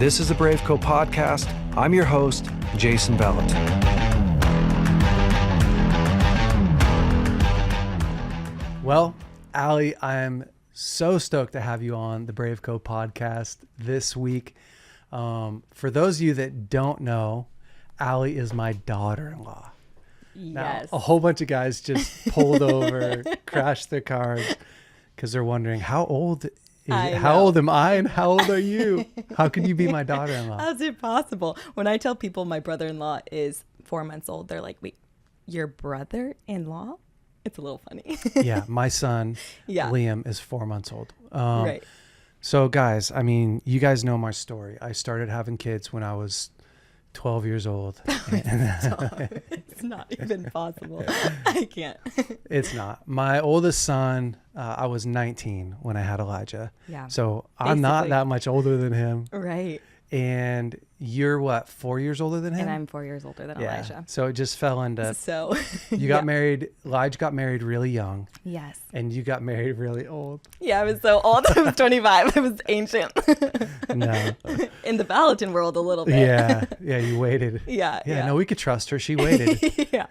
This is the BraveCo podcast. I'm your host, Jason Vallotton. Well, Allie, I am so stoked to have you on the BraveCo podcast this week. For those of you that don't know, Allie is my daughter-in-law. Yes. Now, a whole bunch of guys just pulled over, crashed their cars because they're wondering how old am I and how old are you? How can you be my daughter-in-law? How's it possible? When I tell people my brother-in-law is 4 months old, they're like, wait, your brother-in-law? It's a little funny. Yeah, my son, Liam, is 4 months old. Right. So guys, I mean, you guys know my story. I started having kids when I was 12 years old. It's not even possible. I can't. It's not. My oldest son, I was 19 when I had Elijah. Yeah. So I'm not that much older than him. Right. And you're what, 4 years older than him? And I'm 4 years older than Elijah. So it just fell into, So you got married, Elijah got married really young. Yes. And you got married really old. Yeah, I was so old. I was 25. I was ancient. No. In the Vallotton world a little bit. Yeah, you waited. Yeah. No, we could trust her. She waited. Yeah,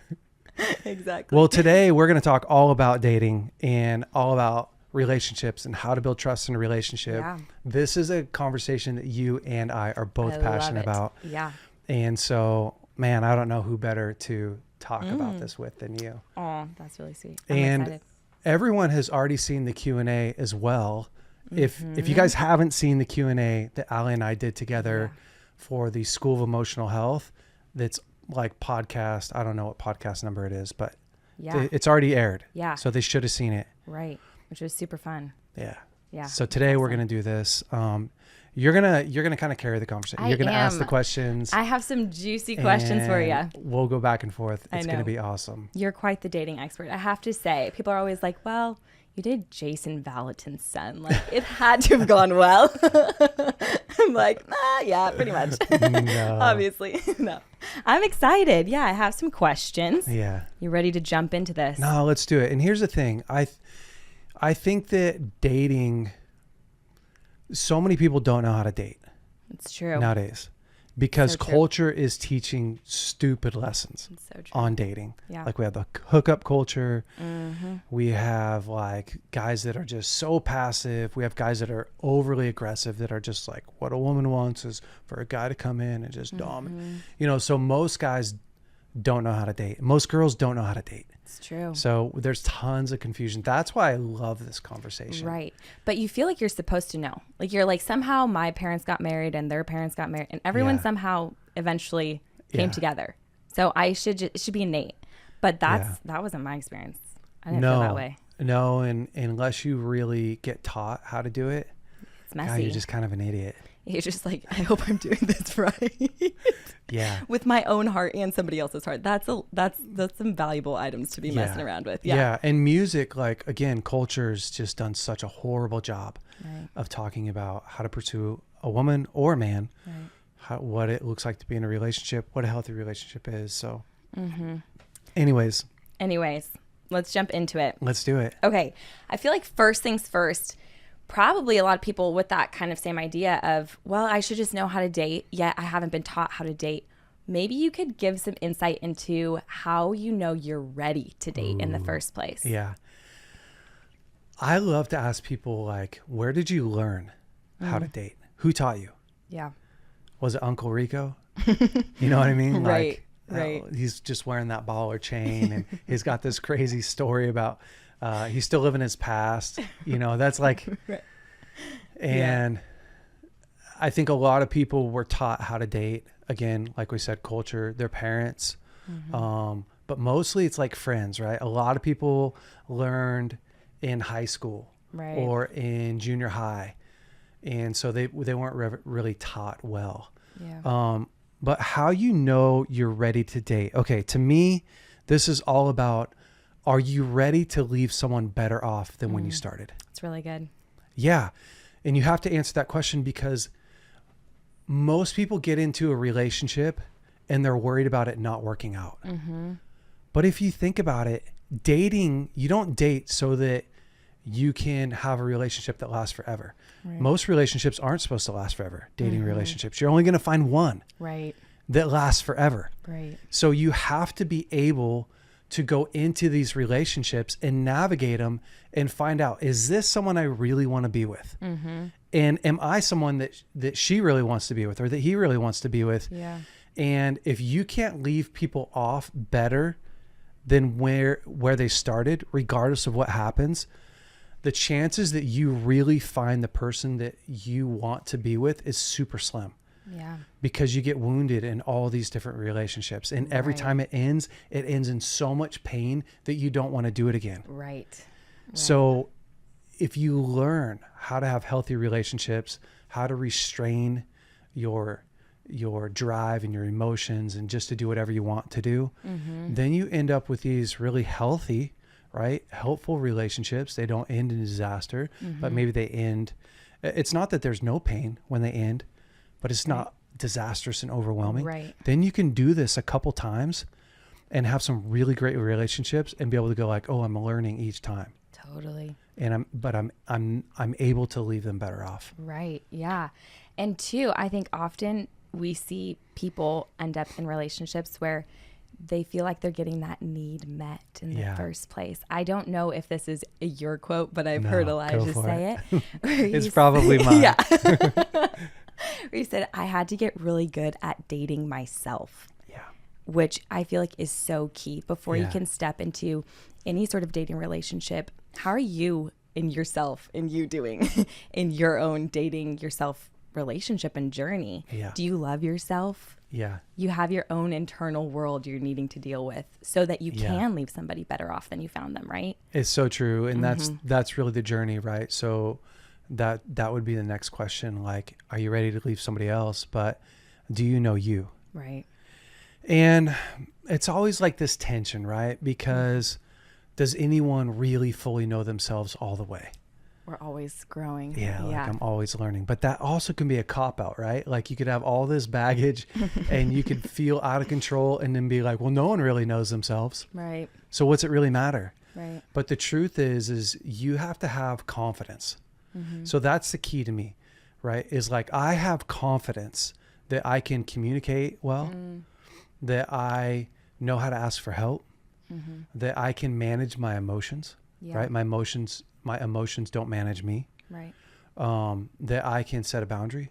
exactly. Well, today we're going to talk all about dating and all about relationships and how to build trust in a relationship. Yeah. This is a conversation that you and I are both passionate about. Yeah. And so, man, I don't know who better to talk about this with than you. Oh, that's really sweet. I'm and excited. Everyone has already seen the Q&A as well. If you guys haven't seen the Q&A that Allie and I did together for the School of Emotional Health, that's like podcast, I don't know what podcast number it is, but it's already aired. Yeah. So they should have seen it. Right. Which was super fun. Yeah. Yeah. So today we're going to do this. You're going to kind of carry the conversation. You're going to ask the questions. I have some juicy questions for you. We'll go back and forth. It's going to be awesome. You're quite the dating expert. I have to say, people are always like, well, you did Jason Vallotton's son. Like, it had to have gone well. I'm like, yeah, pretty much. No. Obviously. No. I'm excited. Yeah, I have some questions. Yeah. You ready to jump into this? No, let's do it. And here's the thing. I think that dating, so many people don't know how to date. It's true. Nowadays. Because So true. culture is teaching stupid lessons It's so true. on dating. Yeah. Like we have the hookup culture. We have like guys that are just so passive. We have guys that are overly aggressive that are just like, what a woman wants is for a guy to come in and just dominate. You know, so most guys don't know how to date. Most girls don't know how to date. It's true. So there's tons of confusion. That's why I love this conversation. Right. But you feel like you're supposed to know. Like you're like, somehow my parents got married and their parents got married and everyone somehow eventually came together. So it should be innate. But that wasn't my experience. I didn't feel that way. No, and unless you really get taught how to do it, It's messy. God, you're just kind of an idiot. You're just like, I hope I'm doing this right. Yeah. With my own heart and somebody else's heart. That's some valuable items to be messing around with. Yeah. And music, like, again, culture's just done such a horrible job of talking about how to pursue a woman or a man, what it looks like to be in a relationship, what a healthy relationship is. So anyways, let's jump into it. let's do it. Okay. I feel like first things first, probably a lot of people with that kind of same idea of, well, I should just know how to date, yet I haven't been taught how to date. Maybe you could give some insight into how you know you're ready to date in the first place. Yeah. I love to ask people, like, where did you learn how to date? Who taught you? Yeah. Was it Uncle Rico? You know what I mean? Right. Like, Right. He's just wearing that baller chain and he's got this crazy story about he's still living his past. You know, that's like, Right. and I think a lot of people were taught how to date. Again, like we said, culture, their parents. But mostly it's like friends, right? A lot of people learned in high school or in junior high. And so they weren't really taught well. Yeah. But how you know you're ready to date. Okay, to me, this is all about, are you ready to leave someone better off than when you started? It's really good. Yeah. And you have to answer that question because most people get into a relationship and they're worried about it not working out. But if you think about it, dating, you don't date so that you can have a relationship that lasts forever. Right. Most relationships aren't supposed to last forever. Dating relationships, you're only going to find one Right. that lasts forever. Right. So you have to be able to go into these relationships and navigate them and find out, is this someone I really want to be with? And am I someone that she really wants to be with, or that he really wants to be with? Yeah. And if you can't leave people off better than where they started, regardless of what happens, the chances that you really find the person that you want to be with is super slim. Yeah. Because you get wounded in all these different relationships. And every time it ends in so much pain that you don't want to do it again. Right. So if you learn how to have healthy relationships, how to restrain your drive and your emotions and just to do whatever you want to do, then you end up with these really healthy, right? Helpful relationships. They don't end in disaster, but maybe they end. It's not that there's no pain when they end, but it's not disastrous and overwhelming. Right. Then you can do this a couple times and have some really great relationships and be able to go like, oh, I'm learning each time. Totally. And I'm able to leave them better off. Right. Yeah. And two, I think often we see people end up in relationships where they feel like they're getting that need met in the first place. I don't know if this is your quote, but I've heard Elijah say it. It's probably mine. Yeah. Where he said, I had to get really good at dating myself. Yeah. Which I feel like is so key before you can step into any sort of dating relationship. How are you in yourself and you doing in your own dating yourself relationship and journey? Yeah. Do you love yourself? Yeah. You have your own internal world you're needing to deal with so that you can leave somebody better off than you found them, right? It's so true. And that's really the journey, right? So that would be the next question. Like, are you ready to leave somebody else? But do you know you? Right. And it's always like this tension, right? Because does anyone really fully know themselves all the way? We're always growing. Yeah, like I'm always learning. But that also can be a cop-out, right? Like you could have all this baggage and you could feel out of control and then be like, well, no one really knows themselves. Right. So what's it really matter? Right. But the truth is you have to have confidence. So that's the key to me, right? Is like I have confidence that I can communicate well, that I know how to ask for help, that I can manage my emotions, right? My emotions don't manage me. Right. That I can set a boundary,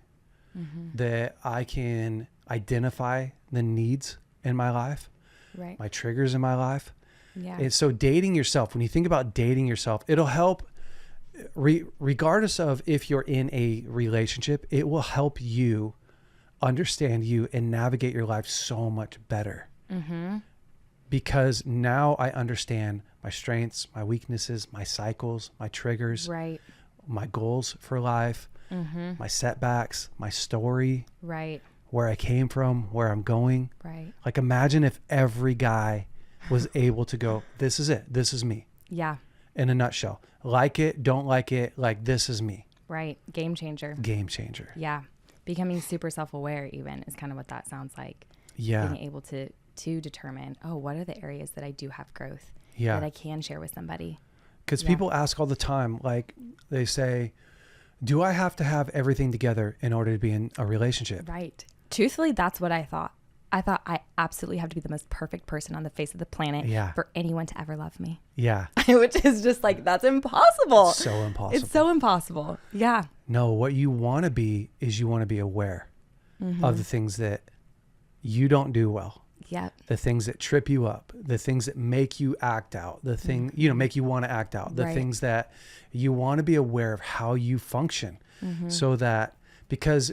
that I can identify the needs in my life, Right. my triggers in my life. Yeah. And so dating yourself, when you think about dating yourself, it'll help regardless of if you're in a relationship, it will help you understand you and navigate your life so much better. Because now I understand my strengths, my weaknesses, my cycles, my triggers, Right. my goals for life, my setbacks, my story, Right. where I came from, where I'm going. Right. Like imagine if every guy was able to go, this is it. This is me Yeah. in a nutshell. Like it, don't like it. Like this is me. Right. Game changer. Game changer. Yeah. Becoming super self-aware even is kind of what that sounds like. Yeah. Being able to determine, oh, what are the areas that I do have growth Yeah. that I can share with somebody? Because people ask all the time, like they say, do I have to have everything together in order to be in a relationship? Right. Truthfully, that's what I thought. I thought I absolutely have to be the most perfect person on the face of the planet for anyone to ever love me. Yeah. Which is just like, that's impossible. So impossible. It's so impossible. Yeah. No, what you want to be is you want to be aware of the things that you don't do well. Yep. The things that trip you up, the things that make you act out, the thing, make you want to act out, the things that you want to be aware of how you function so that, because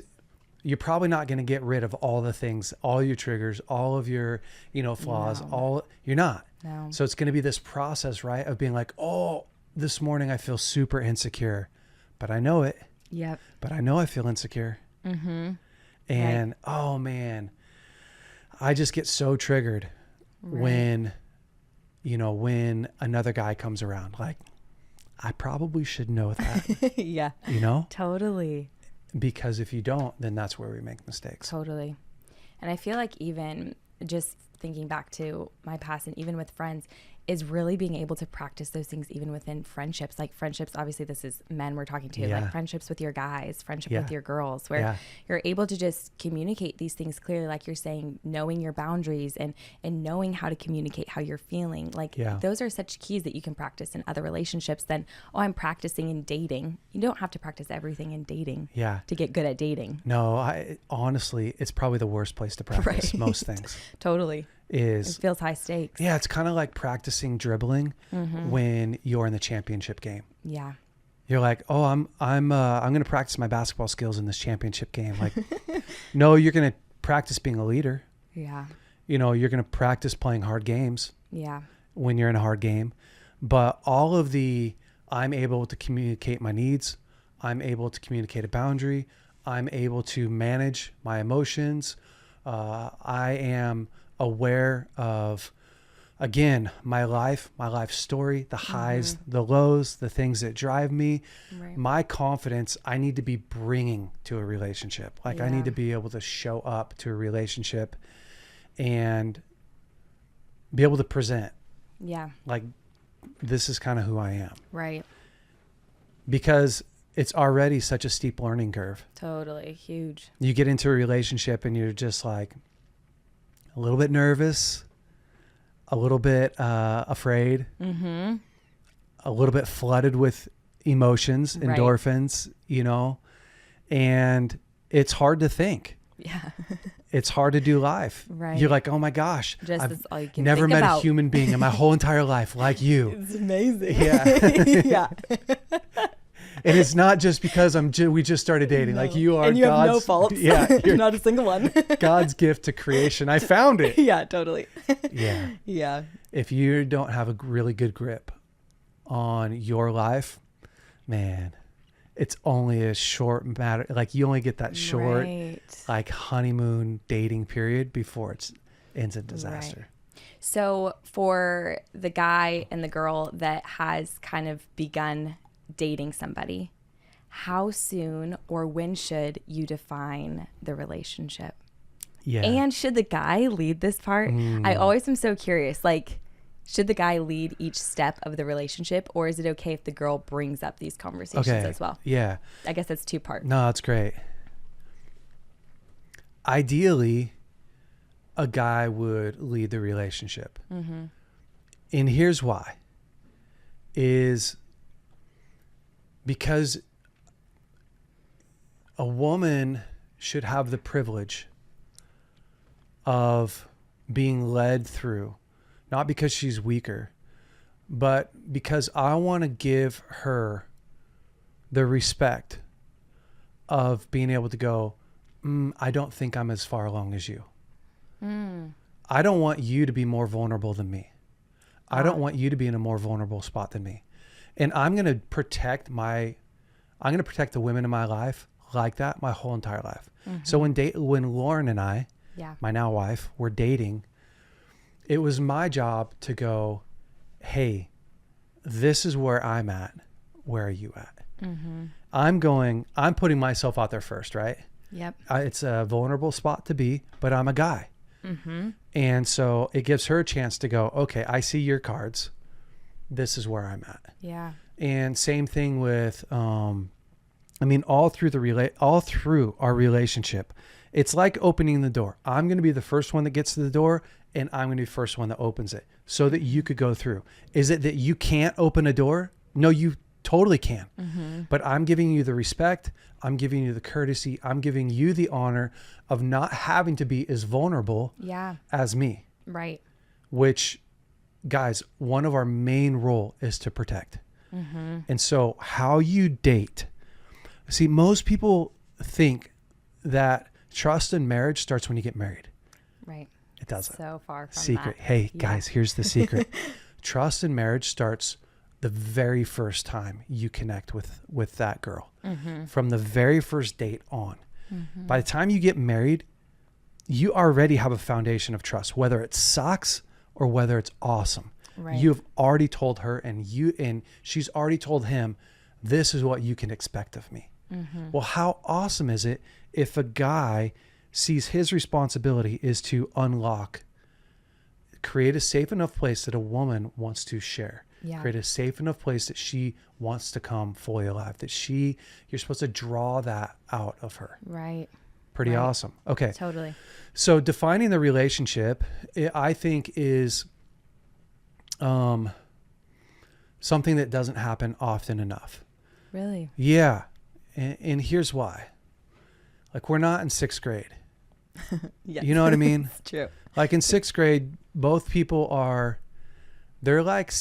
you're probably not going to get rid of all the things, all your triggers, all of your, flaws, you're not. No. So it's going to be this process, right? Of being like, oh, this morning I feel super insecure, but I know it. Yep. But I know I feel insecure. And oh man, I just get so triggered when another guy comes around. Like, I probably should know that. Yeah. Totally. Because if you don't, then that's where we make mistakes. Totally. And I feel like even just thinking back to my past and even with friends, is really being able to practice those things even within friendships. Like friendships, obviously this is men we're talking to, like friendships with your guys, friendship with your girls, where you're able to just communicate these things clearly, like you're saying, knowing your boundaries and knowing how to communicate how you're feeling. Like those are such keys that you can practice in other relationships than, oh, I'm practicing in dating. You don't have to practice everything in dating to get good at dating. No, I honestly, it's probably the worst place to practice most things. Totally. It feels high stakes. Yeah, it's kind of like practicing dribbling when you're in the championship game. Yeah. You're like, oh, I'm going to practice my basketball skills in this championship game. Like, no, you're going to practice being a leader. Yeah. You know, you're going to practice playing hard games. Yeah. When you're in a hard game. But all of I'm able to communicate my needs. I'm able to communicate a boundary. I'm able to manage my emotions. I am aware of, again, my life story, the highs, the lows, the things that drive me, my confidence. I need to be bringing to a relationship. Like I need to be able to show up to a relationship and be able to present. Yeah. Like this is kind of who I am. Right. Because it's already such a steep learning curve. Totally. Huge. You get into a relationship and you're just like, a little bit nervous, a little bit afraid, a little bit flooded with emotions, endorphins, you know, and it's hard to think. Yeah. It's hard to do life. Right. You're like, oh my gosh, I've never met a human being in my whole entire life like you. It's amazing. Yeah. Yeah. And it's not just because we just started dating. No. Like you are, and you have no faults. Yeah, you're not a single one. God's gift to creation. I found it. Yeah, totally. Yeah. Yeah. If you don't have a really good grip on your life, man, it's only a short matter. Like you only get that short, like honeymoon dating period before it ends in disaster. Right. So for the guy and the girl that has kind of begun dating somebody, how soon or when should you define the relationship? Yeah. And should the guy lead this part? I always am so curious, like, should the guy lead each step of the relationship, or is it okay if the girl brings up these conversations as well? Yeah. I guess that's two parts. No, that's great. Ideally, a guy would lead the relationship. And here's why. Is because a woman should have the privilege of being led through, not because she's weaker, but because I want to give her the respect of being able to go, I don't think I'm as far along as you. I don't want you to be more vulnerable than me. I don't want you to be in a more vulnerable spot than me. And I'm going to protect the women in my life like that my whole entire life. So when Lauren and I, my now wife, were dating, it was my job to go, hey, this is where I'm at. Where are you at? I'm putting myself out there first, right? Yep. It's a vulnerable spot to be, but I'm a guy. And so it gives her a chance to go, okay, I see your cards. This is where I'm at. Yeah. And same thing with, all through our relationship, it's like opening the door. I'm going to be the first one that gets to the door, and I'm going to be the first one that opens it so that you could go through. Is it that you can't open a door? No, you totally can. But I'm giving you the respect. I'm giving you the courtesy. I'm giving you the honor of not having to be as vulnerable as me. Right. Which, guys, one of our main role is to protect. And so how you date, see, most people think that trust in marriage starts when you get married. Right. It doesn't. So far from secret. That. Hey, guys, here's the secret. Trust in marriage starts the very first time you connect with that girl. From the very first date on. By the time you get married, you already have a foundation of trust, whether it sucks or whether it's awesome. Right. You've already told her and she's already told him, this is what you can expect of me. Well, how awesome is it if a guy sees his responsibility is to unlock create a safe enough place that a woman wants to share. Yeah. Create a safe enough place that she wants to come fully alive, that you're supposed to draw that out of her. Right. Pretty Right. awesome. Okay. Totally. So defining the relationship, I think, is something that doesn't happen often enough. Really? Yeah. And here's why. Like, we're not in 6th grade. Yes. You know what I mean? It's true. Like in 6th grade, both people they're like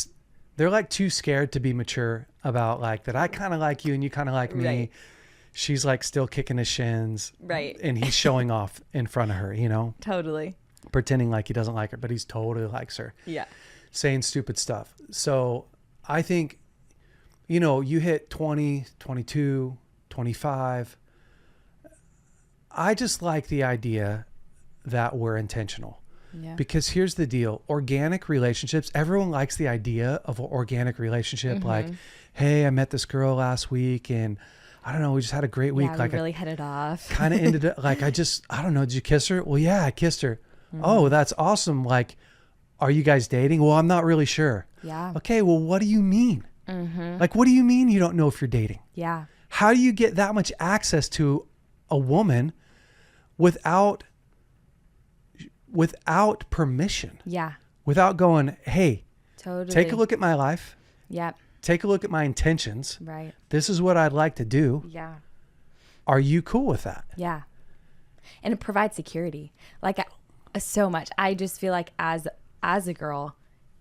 too scared to be mature about like that. I kind of like you and you kind of like me. Right. She's like still kicking his shins. Right. And he's showing off in front of her, you know, Totally. pretending like he doesn't like her, but he's totally likes her. Yeah. Saying stupid stuff. So I think, you know, you hit 20, 22, 25. I just like the idea that we're intentional. Yeah. Because here's the deal. Organic relationships, everyone likes the idea of an organic relationship. Mm-hmm. Like, hey, I met this girl last week and I don't know, we just had a great week. Yeah, Like, we really hit it off. kind of ended up like, I don't know, did you kiss her? Well, yeah, I kissed her. Mm-hmm. Oh, that's awesome. Like, are you guys dating? Well, I'm not really sure. Yeah. Okay, well, what do you mean? Mm-hmm. Like, what do you mean you don't know if you're dating? Yeah. How do you get that much access to a woman without permission? Yeah. Without going, hey, Totally. take a look at my life. Yep. Take a look at my intentions. Right. This is what I'd like to do. Yeah. Are you cool with that? Yeah. And it provides security. Like so much. I just feel like as a girl,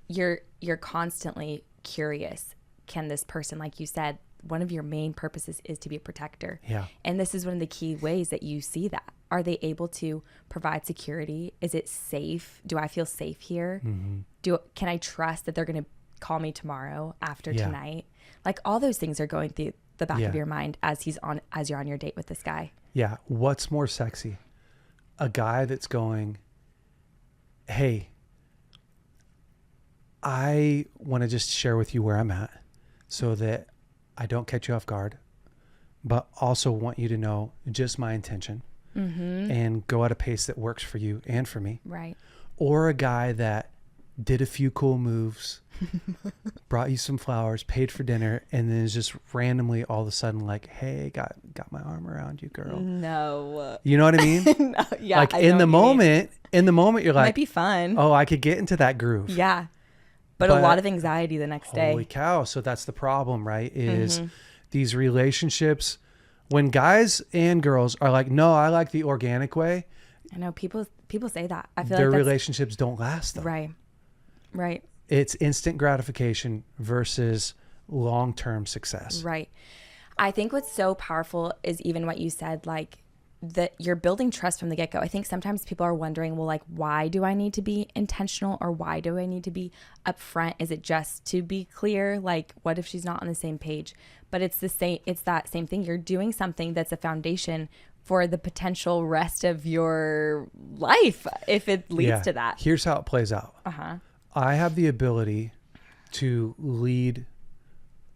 you're constantly curious. Can this person, like you said, one of your main purposes is to be a protector. Yeah. And this is one of the key ways that you see that. Are they able to provide security? Is it safe? Do I feel safe here? Mm-hmm. Can I trust that they're going to call me tomorrow after Yeah. tonight? Like all those things are going through the back Yeah. of your mind as you're on your date with this guy. Yeah. What's more sexy? A guy that's going, hey, I want to just share with you where I'm at so that I don't catch you off guard, but also want you to know just my intention and go at a pace that works for you and for me. Right. Or a guy that did a few cool moves, brought you some flowers, paid for dinner, and then is just randomly all of a sudden like, hey, got my arm around you, girl. No. You know what I mean? No, yeah. Like I know in the what you mean. moment, you're Might like, be fun. oh, I could get into that groove. Yeah. But a But- lot of anxiety the next day. Holy cow. So that's the problem, right? Is these relationships, when guys and girls are like, no, I like the organic way, I know people say that. I feel their like that's relationships don't last though. right. Right. It's instant gratification versus long-term success. Right. I think what's so powerful is even what you said, like that you're building trust from the get-go. I think sometimes people are wondering, well, like, why do I need to be intentional or why do I need to be upfront? Is it just to be clear? Like, what if she's not on the same page? But it's that same thing. You're doing something that's a foundation for the potential rest of your life if it leads to that. Here's how it plays out. Uh-huh. I have the ability to lead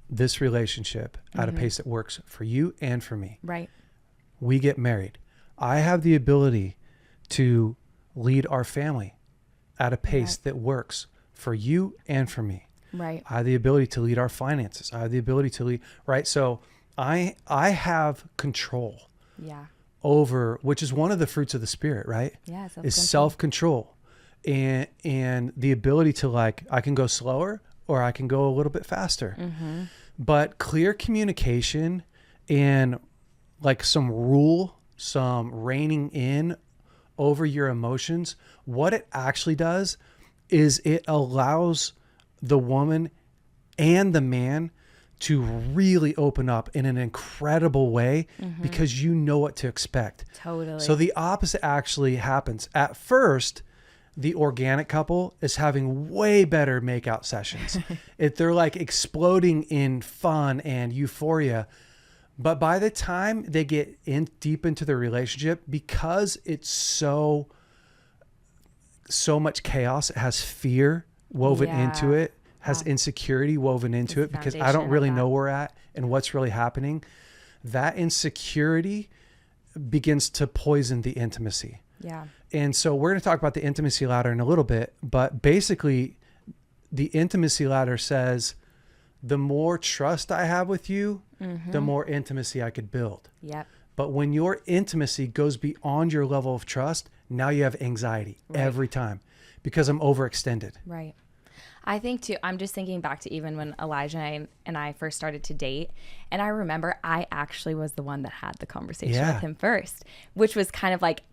this relationship at a pace that works for you and for me. Right. We get married. I have the ability to lead our family at a pace that works for you and for me. Right. I have the ability to lead our finances. I have the ability to lead, right? So I have control Yeah. over, which is one of the fruits of the spirit, right? Yeah. Is self-control and the ability to like, I can go slower or I can go a little bit faster. But clear communication and like some reining in over your emotions, what it actually does is it allows the woman and the man to really open up in an incredible way because you know what to expect. Totally. So the opposite actually happens. At first, the organic couple is having way better makeout sessions. They're like exploding in fun and euphoria. But by the time they get in deep into the relationship, because it's so much chaos, it has fear woven into it, has insecurity woven into it, because I don't really know where we're at and what's really happening. That insecurity begins to poison the intimacy. Yeah. And so we're going to talk about the intimacy ladder in a little bit, but basically the intimacy ladder says the more trust I have with you, the more intimacy I could build. Yep. But when your intimacy goes beyond your level of trust, now you have anxiety every time because I'm overextended. Right. I think too, I'm just thinking back to even when Elijah and I first started to date. And I remember I actually was the one that had the conversation with him first, which was kind of like,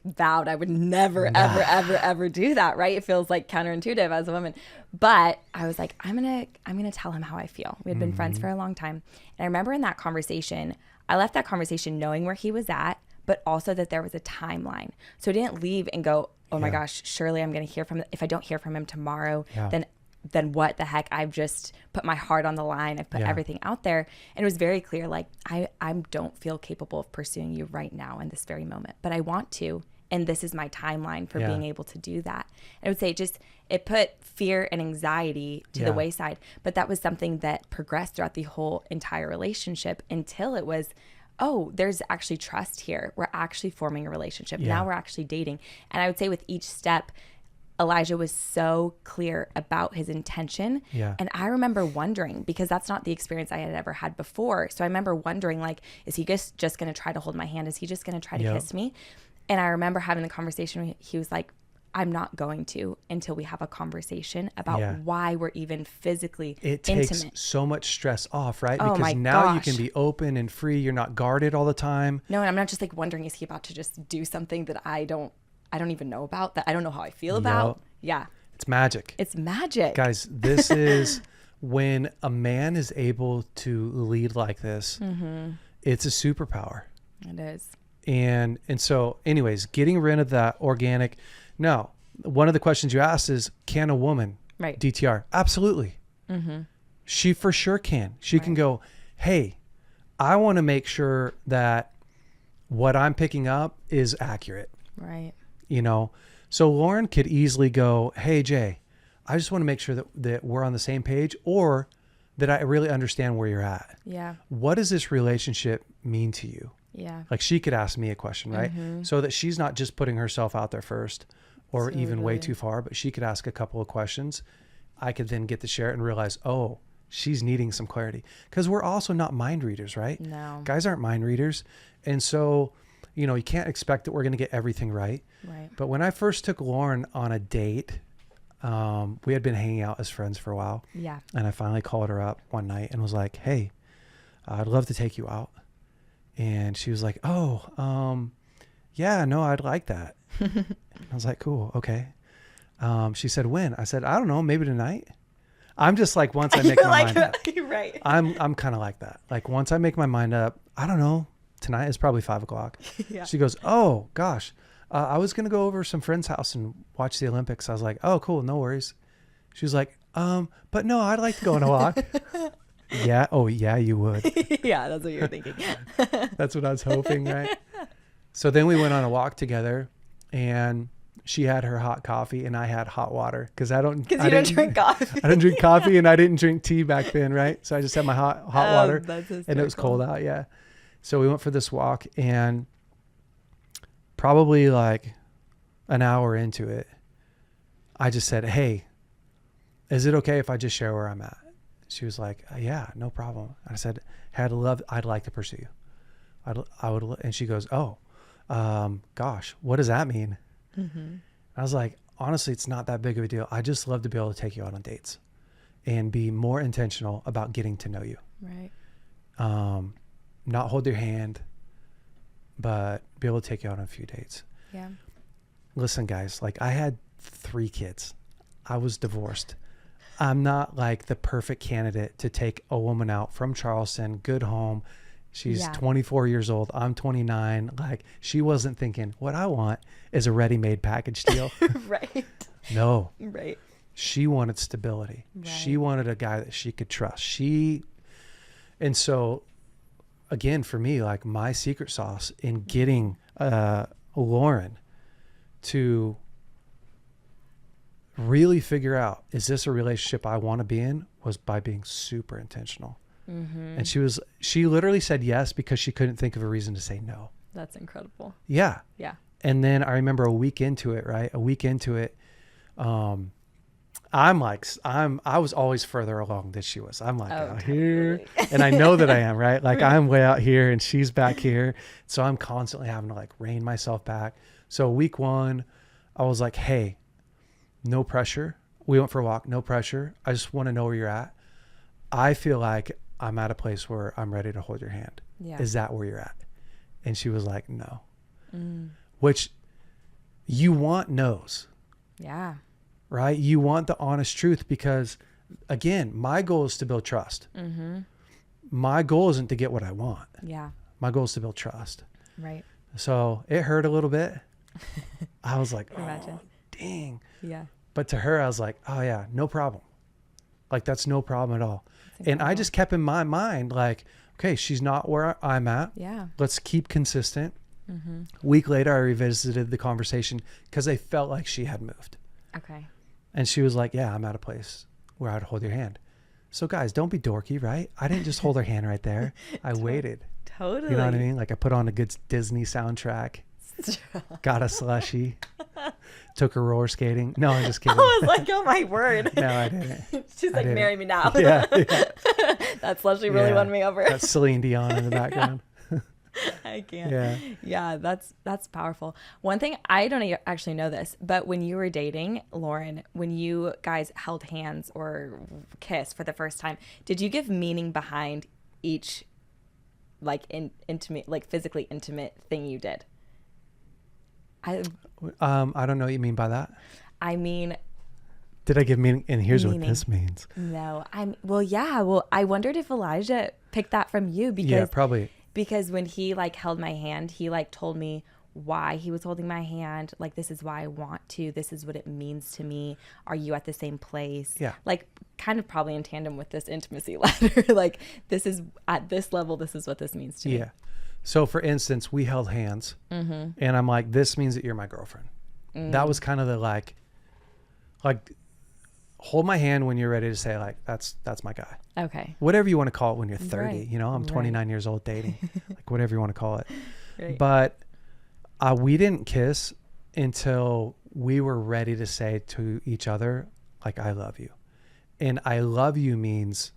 vowed I would never, ever do that. Right. It feels like counterintuitive as a woman. But I was like, I'm going to tell him how I feel. We had been friends for a long time. And I remember in that conversation, I left that conversation knowing where he was at, but also that there was a timeline. So I didn't leave and go, oh my gosh, surely I'm going to hear from him. If I don't hear from him tomorrow, then what the heck? I've just put my heart on the line. I've put everything out there. And it was very clear, like, I don't feel capable of pursuing you right now in this very moment, but I want to. And this is my timeline for being able to do that. And I would say it put fear and anxiety to the wayside. But that was something that progressed throughout the whole entire relationship until it was, oh, there's actually trust here. We're actually forming a relationship. Now we're actually dating. And I would say with each step, Elijah was so clear about his intention. Yeah. And I remember wondering, because that's not the experience I had ever had before. So I remember wondering, like, is he just going to try to hold my hand? Is he just going to try to kiss me? And I remember having the conversation. He was like, I'm not going to until we have a conversation about why we're even physically intimate. It takes so much stress off, right? Oh, because now you can be open and free. You're not guarded all the time. No, and I'm not just like wondering, is he about to just do something that I don't even know about, that I don't know how I feel about? Yeah. It's magic. It's magic. Guys, this is when a man is able to lead like this, it's a superpower. It is. And so anyways, getting rid of that organic. Now, one of the questions you asked is, can a woman DTR? Absolutely. She for sure can. She can go, hey, I want to make sure that what I'm picking up is accurate. Right. You know, so Lauren could easily go, hey, Jay, I just want to make sure that we're on the same page, or that I really understand where you're at. Yeah. What does this relationship mean to you? Yeah. Like she could ask me a question, right? So that she's not just putting herself out there first or even way too far, but she could ask a couple of questions. I could then get to share it and realize, oh, she's needing some clarity, because we're also not mind readers, right? No. Guys aren't mind readers. And so, you know, you can't expect that we're going to get everything right. Right. But when I first took Lauren on a date, we had been hanging out as friends for a while. Yeah. And I finally called her up one night and was like, hey, I'd love to take you out. And she was like, oh, yeah, no, I'd like that. I was like, cool. Okay. She said, when? I said, I don't know, maybe tonight. I'm just like, once I make my mind up, right. I'm kind of like that. Like once I make my mind up, I don't know, tonight is probably 5:00. Yeah. She goes, oh gosh, I was going to go over to some friend's house and watch the Olympics. I was like, oh, cool. No worries. She was like, but no, I'd like to go on a walk. Yeah. Oh yeah, you would. Yeah. That's what you're thinking. That's what I was hoping. Right. So then we went on a walk together, and she had her hot coffee and I had hot water, because I don't drink coffee. I didn't drink coffee and I didn't drink tea back then. Right. So I just had my hot water, and it was cold out. Yeah. So we went for this walk, and probably like an hour into it, I just said, hey, is it okay if I just share where I'm at? She was like, yeah, no problem. I said, I'd like to pursue you. I would. And she goes, oh, gosh, what does that mean? I was like, honestly, it's not that big of a deal. I just love to be able to take you out on dates and be more intentional about getting to know you. Right. Not hold your hand, but be able to take you out on a few dates. Yeah. Listen, guys, like I had 3 kids. I was divorced. I'm not like the perfect candidate to take a woman out from Charleston, good home. She's 24 years old. I'm 29. Like she wasn't thinking, what I want is a ready-made package deal. Right. No. Right. She wanted stability. Right. She wanted a guy that she could trust. And so again, for me, like my secret sauce in getting Lauren to really figure out, is this a relationship I want to be in, was by being super intentional. And she literally said yes because she couldn't think of a reason to say no. That's incredible. Yeah. Yeah. And then I remember a week into it, I was always further along than she was. I'm like out here, and I know that I am, right? Like I'm way out here and she's back here. So I'm constantly having to like rein myself back. So week 1, I was like, hey, no pressure. We went for a walk, no pressure. I just want to know where you're at. I feel like I'm at a place where I'm ready to hold your hand. Yeah. Is that where you're at? And she was like, no. Which you want no's. Yeah. Right? You want the honest truth because, again, my goal is to build trust. My goal isn't to get what I want. Yeah. My goal is to build trust. Right. So it hurt a little bit. I was like, oh, dang. Yeah. But to her, I was like, oh, yeah, no problem. Like, that's no problem at all. And I just kept in my mind, like, okay, she's not where I'm at. Yeah. Let's keep consistent. Week later, I revisited the conversation because I felt like she had moved. Okay. And she was like, yeah, I'm at a place where I'd hold your hand. So guys, don't be dorky, right? I didn't just hold her hand right there. I waited. Totally. You know what I mean? Like I put on a good Disney soundtrack, got a slushie, took her roller skating. No, I'm just kidding. I was like, oh my word. No, I didn't. She's like, marry me now. Yeah. That slushie really won me over. That's Celine Dion in the background. I can't. Yeah. Yeah, that's powerful. One thing, I don't actually know this, but when you were dating Lauren, when you guys held hands or kissed for the first time, did you give meaning behind each like intimate, like physically intimate thing you did? I don't know what you mean by that. I mean, did I give meaning? And here's what this means. No, well, I wondered if Elijah picked that from you because probably. Because when he like held my hand, he like told me why he was holding my hand. Like, this is why I want to. This is what it means to me. Are you at the same place? Yeah. Like, kind of probably in tandem with this intimacy ladder. Like, this is at this level. This is what this means to me. Yeah. So, for instance, we held hands, and I'm like, this means that you're my girlfriend. That was kind of the like, hold my hand when you're ready to say like, that's my guy. Okay. Whatever you want to call it when you're 30, right. You know, I'm 29 years old dating, like whatever you want to call it. Right. But we didn't kiss until we were ready to say to each other, like, I love you. And I love you means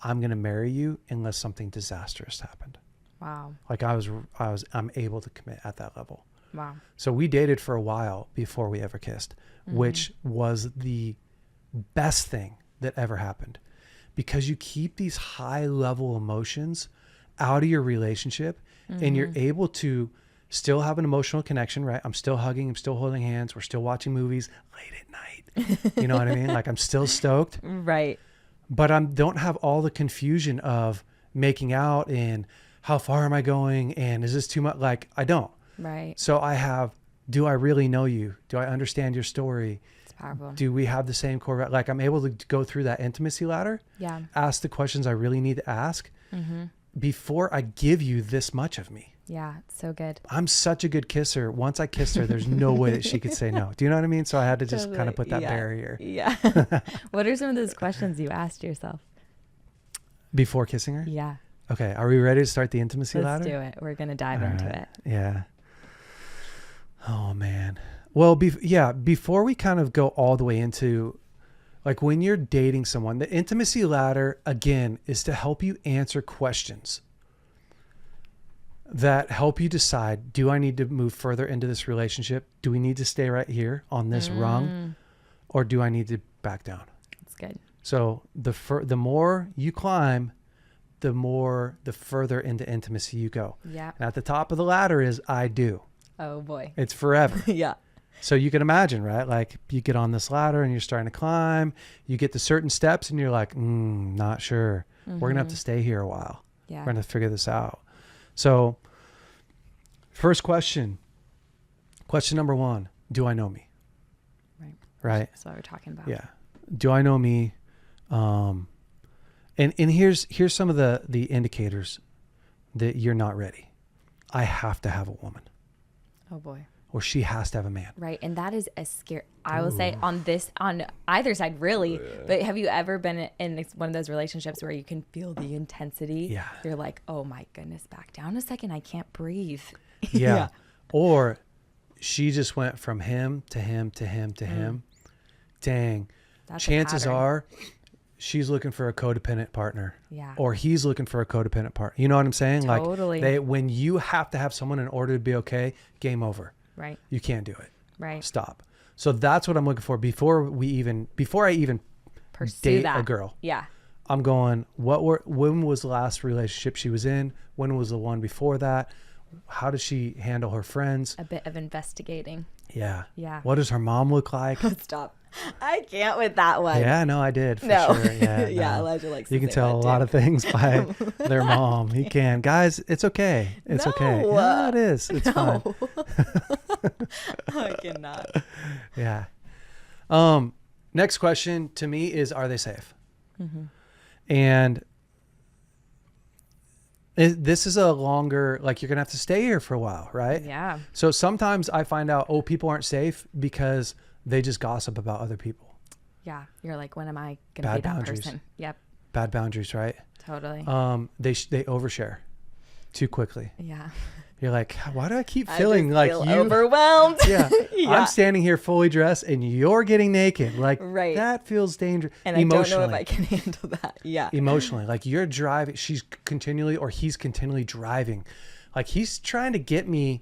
I'm going to marry you unless something disastrous happened. Wow. Like I'm able to commit at that level. Wow. So we dated for a while before we ever kissed, which was the best thing that ever happened, because you keep these high level emotions out of your relationship and you're able to still have an emotional connection, right? I'm still hugging, I'm still holding hands, we're still watching movies late at night. You know what I mean? Like I'm still stoked. Right. But I don't have all the confusion of making out and how far am I going and is this too much? Like I don't. Right. So I have, do I really know you? Do I understand your story? It's powerful. Do we have the same core? Like I'm able to go through that intimacy ladder. Yeah. Ask the questions I really need to ask before I give you this much of me. Yeah. It's so good. I'm such a good kisser. Once I kissed her, there's no way that she could say no. Do you know what I mean? So I had to just kind of put that barrier. Yeah. What are some of those questions you asked yourself before kissing her? Yeah. Okay. Are we ready to start the intimacy ladder? Let's do it. We're going to dive into it. Yeah. Oh man. Well, before we kind of go all the way into like when you're dating someone, the intimacy ladder again is to help you answer questions that help you decide, do I need to move further into this relationship? Do we need to stay right here on this rung, or do I need to back down? That's good. So the more you climb, the further into intimacy you go. Yeah. And at the top of the ladder is I do. Oh boy. It's forever. Yeah. So you can imagine, right? Like you get on this ladder and you're starting to climb, you get to certain steps and you're like, not sure. We're going to have to stay here a while. Yeah. We're going to figure this out. So first question number 1, do I know me? Right. That's what we're talking about. Yeah. Do I know me? And here's some of the indicators that you're not ready. I have to have a woman. Oh boy. Or she has to have a man. Right. And that is a scare. I will say on either side, really. But have you ever been in one of those relationships where you can feel the intensity? Yeah. You're like, oh my goodness, back down a second. I can't breathe. Yeah. Or she just went from him to him to him to him. Dang. That's a Chances pattern. are she's looking for a codependent partner. Yeah. Or he's looking for a codependent partner. You know what I'm saying? Totally. Like when you have to have someone in order to be okay, game over. Right. You can't do it. Right. Stop. So that's what I'm looking for before I even Pursue date that. a girl. Yeah. I'm going, when was the last relationship she was in? When was the one before that? How does she handle her friends? A bit of investigating. Yeah. Yeah. What does her mom look like? Stop. I can't with that one. Yeah, no, I did for No. sure. Yeah, Yeah, no. Elijah likes You to can say tell that a lot too. of things by their mom. He can. Guys, it's okay. It's okay. No. Yeah, it is. It's fine. No. I cannot. Yeah. Next question to me is, are they safe? Mm-hmm. And this is a longer, like, you're going to have to stay here for a while, right? Yeah. So sometimes I find out, people aren't safe because they just gossip about other people. Yeah. You're like, when am I going to Bad be that boundaries. person? Yep. Bad boundaries, right? Totally. They overshare too quickly. Yeah. You're like, why do I keep I feeling just like feel you? overwhelmed. Yeah. Yeah. I'm standing here fully dressed and you're getting naked. Like, Right. that feels dangerous. And I don't know if I can handle that. Yeah. Emotionally, like, you're driving, he's continually driving. Like, he's trying to get me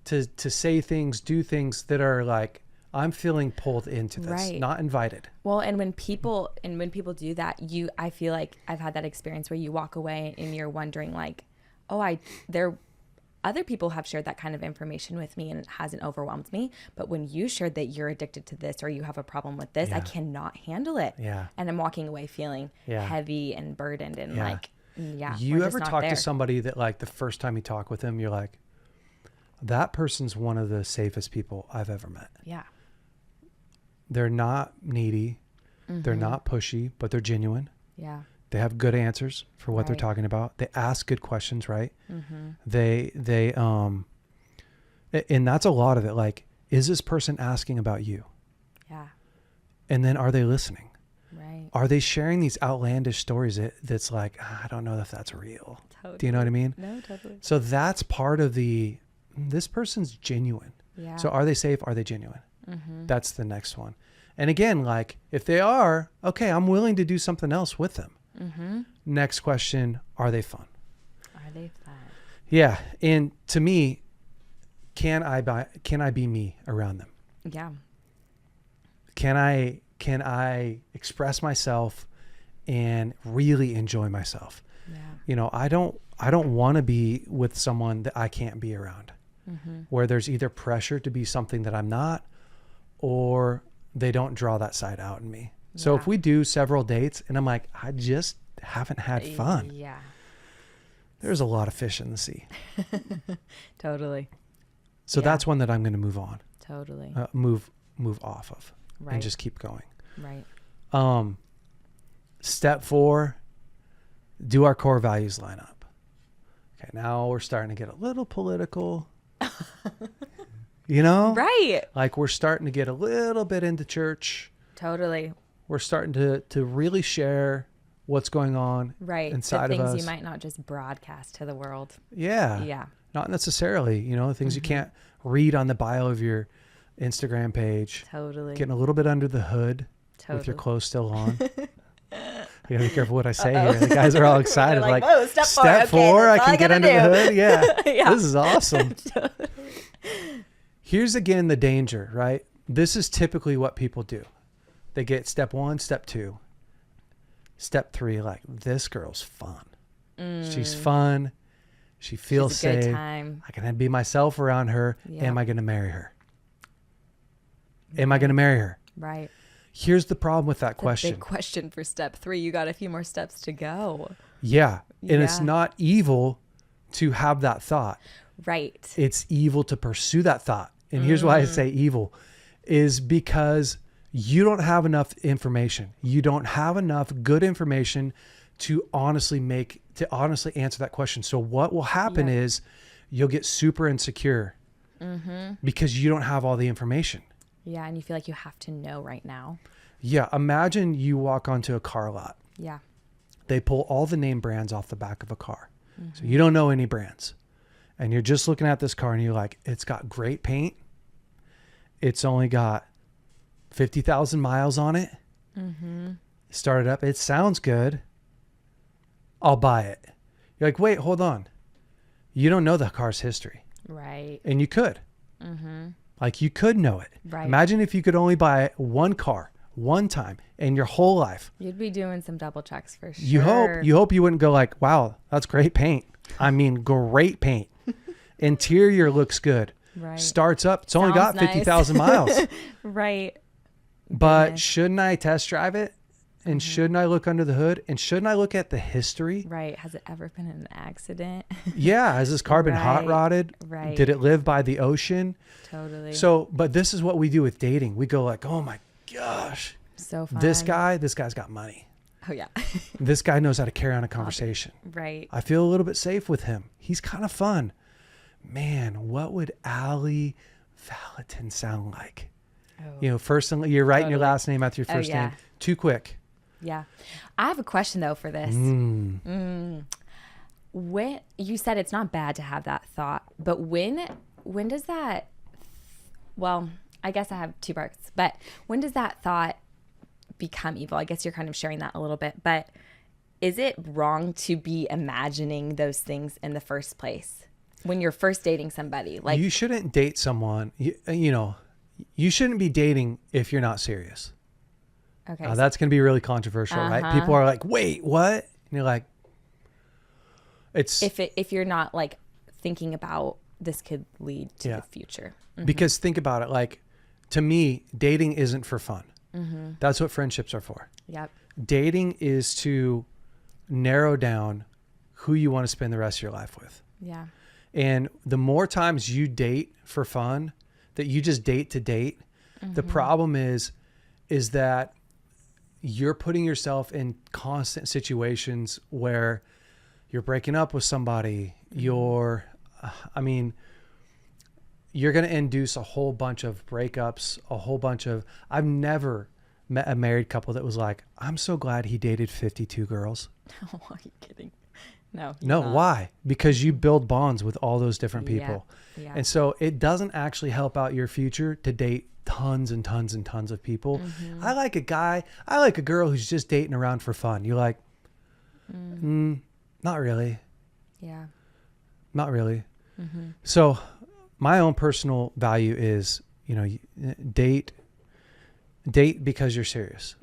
to say things, do things that are like, I'm feeling pulled into this, Right. not invited. Well, and when people do that, I feel like I've had that experience where you walk away and you're wondering like, other people have shared that kind of information with me and it hasn't overwhelmed me. But when you shared that you're addicted to this or you have a problem with this, I cannot handle it. Yeah. And I'm walking away feeling heavy and burdened and Yeah. like, yeah. You we're ever just not talk there. to somebody that, like, the first time you talk with them, you're like, that person's one of the safest people I've ever met. Yeah. They're not needy. They're not pushy, but they're genuine. Yeah. They have good answers for what they're Right. talking about. They ask good questions, right? They and that's a lot of it. Like, is this person asking about you? Yeah. And then are they listening? Right. Are they sharing these outlandish stories that's like, I don't know if that's real. Totally. Do you know what I mean? No, totally. So that's part of this person's genuine. Yeah. So are they safe? Are they genuine? That's the next one. And again, like, if they are, okay, I'm willing to do something else with them. Next question, are they fun? Are they fun? Yeah. And to me, can I be me around them? Yeah. Can I express myself and really enjoy myself? Yeah. You know, I don't want to be with someone that I can't be around, where there's either pressure to be something that I'm not, or they don't draw that side out in me. So if we do several dates and I'm like, I just haven't had fun, Yeah. there's a lot of fish in the sea. Totally. So Yeah. that's one that I'm going to move on, Totally. move off of, Right. and just keep going. Right. Step 4, do our core values line up? Okay, now we're starting to get a little political. You know? Right. Like, we're starting to get a little bit into church. Totally. We're starting to really share what's going on Right. inside the of things us. you might not just broadcast to the world. Yeah. Yeah. Not necessarily, you know, things you can't read on the bio of your Instagram page. Totally. Getting a little bit under the hood with your clothes still on. You gotta be careful what I say here. The guys are all excited. They're like, like, "Whoa, step 4, step okay, 4, I that's all can I get gotta under the do." hood. Yeah. Yeah. This is awesome. Here's again the danger, right? This is typically what people do. They get step 1, step 2, step 3. Like, this girl's fun. She's fun. She feels She's a good safe. time. I can be myself around her. Yeah. Am I going to marry her? Am I going to marry her? Right. Here's the problem with that It's a question. big question for step 3. You got a few more steps to go. Yeah. And it's Yeah. not evil to have that thought. Right. It's evil to pursue that thought. And here's why I say evil is because you don't have enough information. You don't have enough good information to honestly answer that question. So what will happen is you'll get super insecure because you don't have all the information. Yeah. And you feel like you have to know right now. Yeah. Imagine you walk onto a car lot. Yeah. They pull all the name brands off the back of a car. So you don't know any brands. And you're just looking at this car and you're like, it's got great paint. it's only got 50,000 miles on it. Start it up. It sounds good. I'll buy it. You're like, wait, hold on. You don't know the car's history. Right. And you could. Like you could know it. Right. Imagine if you could only buy one car one time in your whole life. You'd be doing some double checks for sure. You hope you wouldn't go like, wow, that's great paint. I mean, great paint. Interior looks good. Right. Starts up. It's only got Sounds 50,000 miles. Right. But Goodness. shouldn't I test drive it? And shouldn't I look under the hood? And shouldn't I look at the history? Right. Has it ever been in an accident? Yeah. Has this car been hot rodded? Right. Did it live by the ocean? Totally. So, but this is what we do with dating. We go like, oh my gosh, so fun. this guy's got money. Oh yeah. This guy knows how to carry on a conversation. Right. I feel a little bit safe with him. He's kind of fun. Man, what would Allie Vallotton sound like? Oh. You know, first thing you're writing your Totally. last name after your first yeah. name. Too quick. Yeah. I have a question though for this. When you said it's not bad to have that thought, but when does that, well, I guess I have two parts, but when does that thought become evil? I guess you're kind of sharing that a little bit, but is it wrong to be imagining those things in the first place when you're first dating somebody? Like, you shouldn't date someone, you know, you shouldn't be dating if you're not serious. okay, That's going to be really controversial, right? People are like, wait, what? And you're like, it's if you're not like thinking about this could lead to the future. because think about it. Like, to me, dating isn't for fun. That's what friendships are for. Yep. Dating is to narrow down who you want to spend the rest of your life with. Yeah. And the more times you date for fun, that you just date to date, the problem is that you're putting yourself in constant situations where you're breaking up with somebody. You're going to induce a whole bunch of breakups, I've never met a married couple that was like, I'm so glad he dated 52 girls. Oh, are you kidding? No. No, not. why? Because you build bonds with all those different people. Yeah. And so it doesn't actually help out your future to date tons and tons and tons of people. I like a girl who's just dating around for fun. You're like, not really. Yeah. Not really. So my own personal value is, you know, date because you're serious.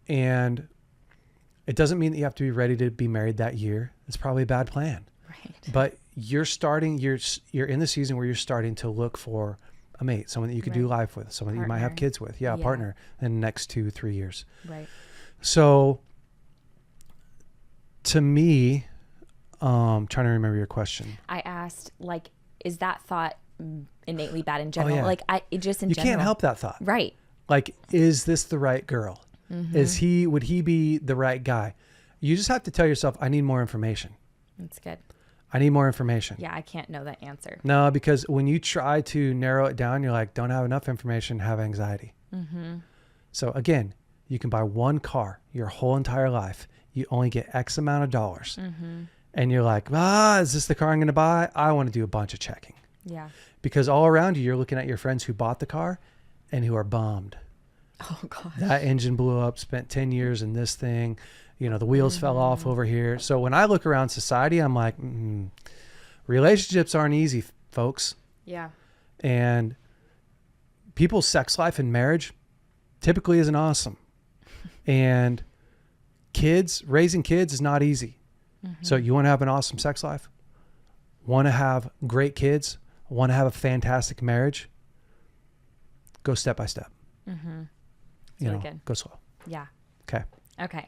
And it doesn't mean that you have to be ready to be married that year. It's probably a bad plan. Right. But you're in the season where you're starting to look for a mate, someone that you could do life with, someone that you might have kids with. Yeah, a partner in the next 2-3 years. Right. So to me, trying to remember your question. I asked, like, is that thought innately bad in general? yeah. Like, just in You general. can't help that thought. Right. Like, is this the right girl? Would he be the right guy? You just have to tell yourself, I need more information. That's good. I need more information. Yeah, I can't know that answer. No, because when you try to narrow it down, you're like, don't have enough information, have anxiety. So again, you can buy one car your whole entire life. You only get X amount of dollars. And you're like, is this the car I'm going to buy? I want to do a bunch of checking. Yeah. Because all around you, you're looking at your friends who bought the car and who are bummed. Oh, God. That engine blew up, spent 10 years in this thing. You know, the wheels fell off over here. So when I look around society, I'm like, relationships aren't easy, folks. Yeah. And people's sex life and marriage typically isn't awesome. And raising kids is not easy. So you want to have an awesome sex life? Want to have great kids? Want to have a fantastic marriage? Go step by step. Really good. Go slow. Yeah. Okay. Okay.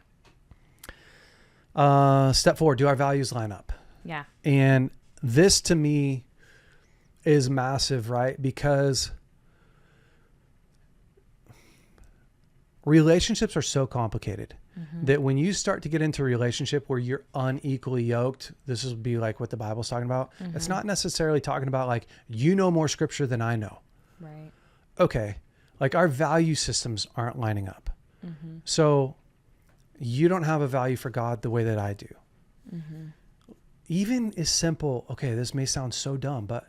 Step 4, do our values line up? Yeah. And this to me is massive, right? Because relationships are so complicated that when you start to get into a relationship where you're unequally yoked, this will be like what the Bible's talking about. It's not necessarily talking about like, you know more scripture than I know. Right. Okay. Like our value systems aren't lining up. So you don't have a value for God the way that I do. Even as simple, okay, this may sound so dumb, but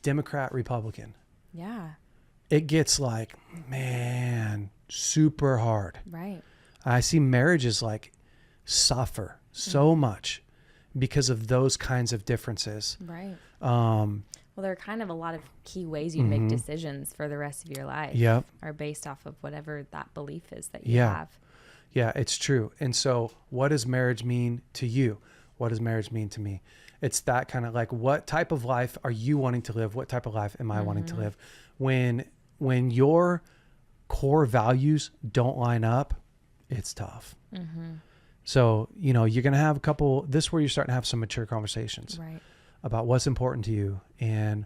Democrat, Republican. Yeah. it gets like, man, super hard. Right. I see marriages like suffer so much because of those kinds of differences. Right. Well, there are kind of a lot of key ways you make decisions for the rest of your life. Yep. Are based off of whatever that belief is that you Yeah. have. Yeah, it's true. And so what does marriage mean to you? What does marriage mean to me? It's that kind of like, what type of life are you wanting to live? What type of life am I wanting to live? When your core values don't line up, it's tough. So, you know, you're going to have this is where you're starting to have some mature conversations Right. about what's important to you, and,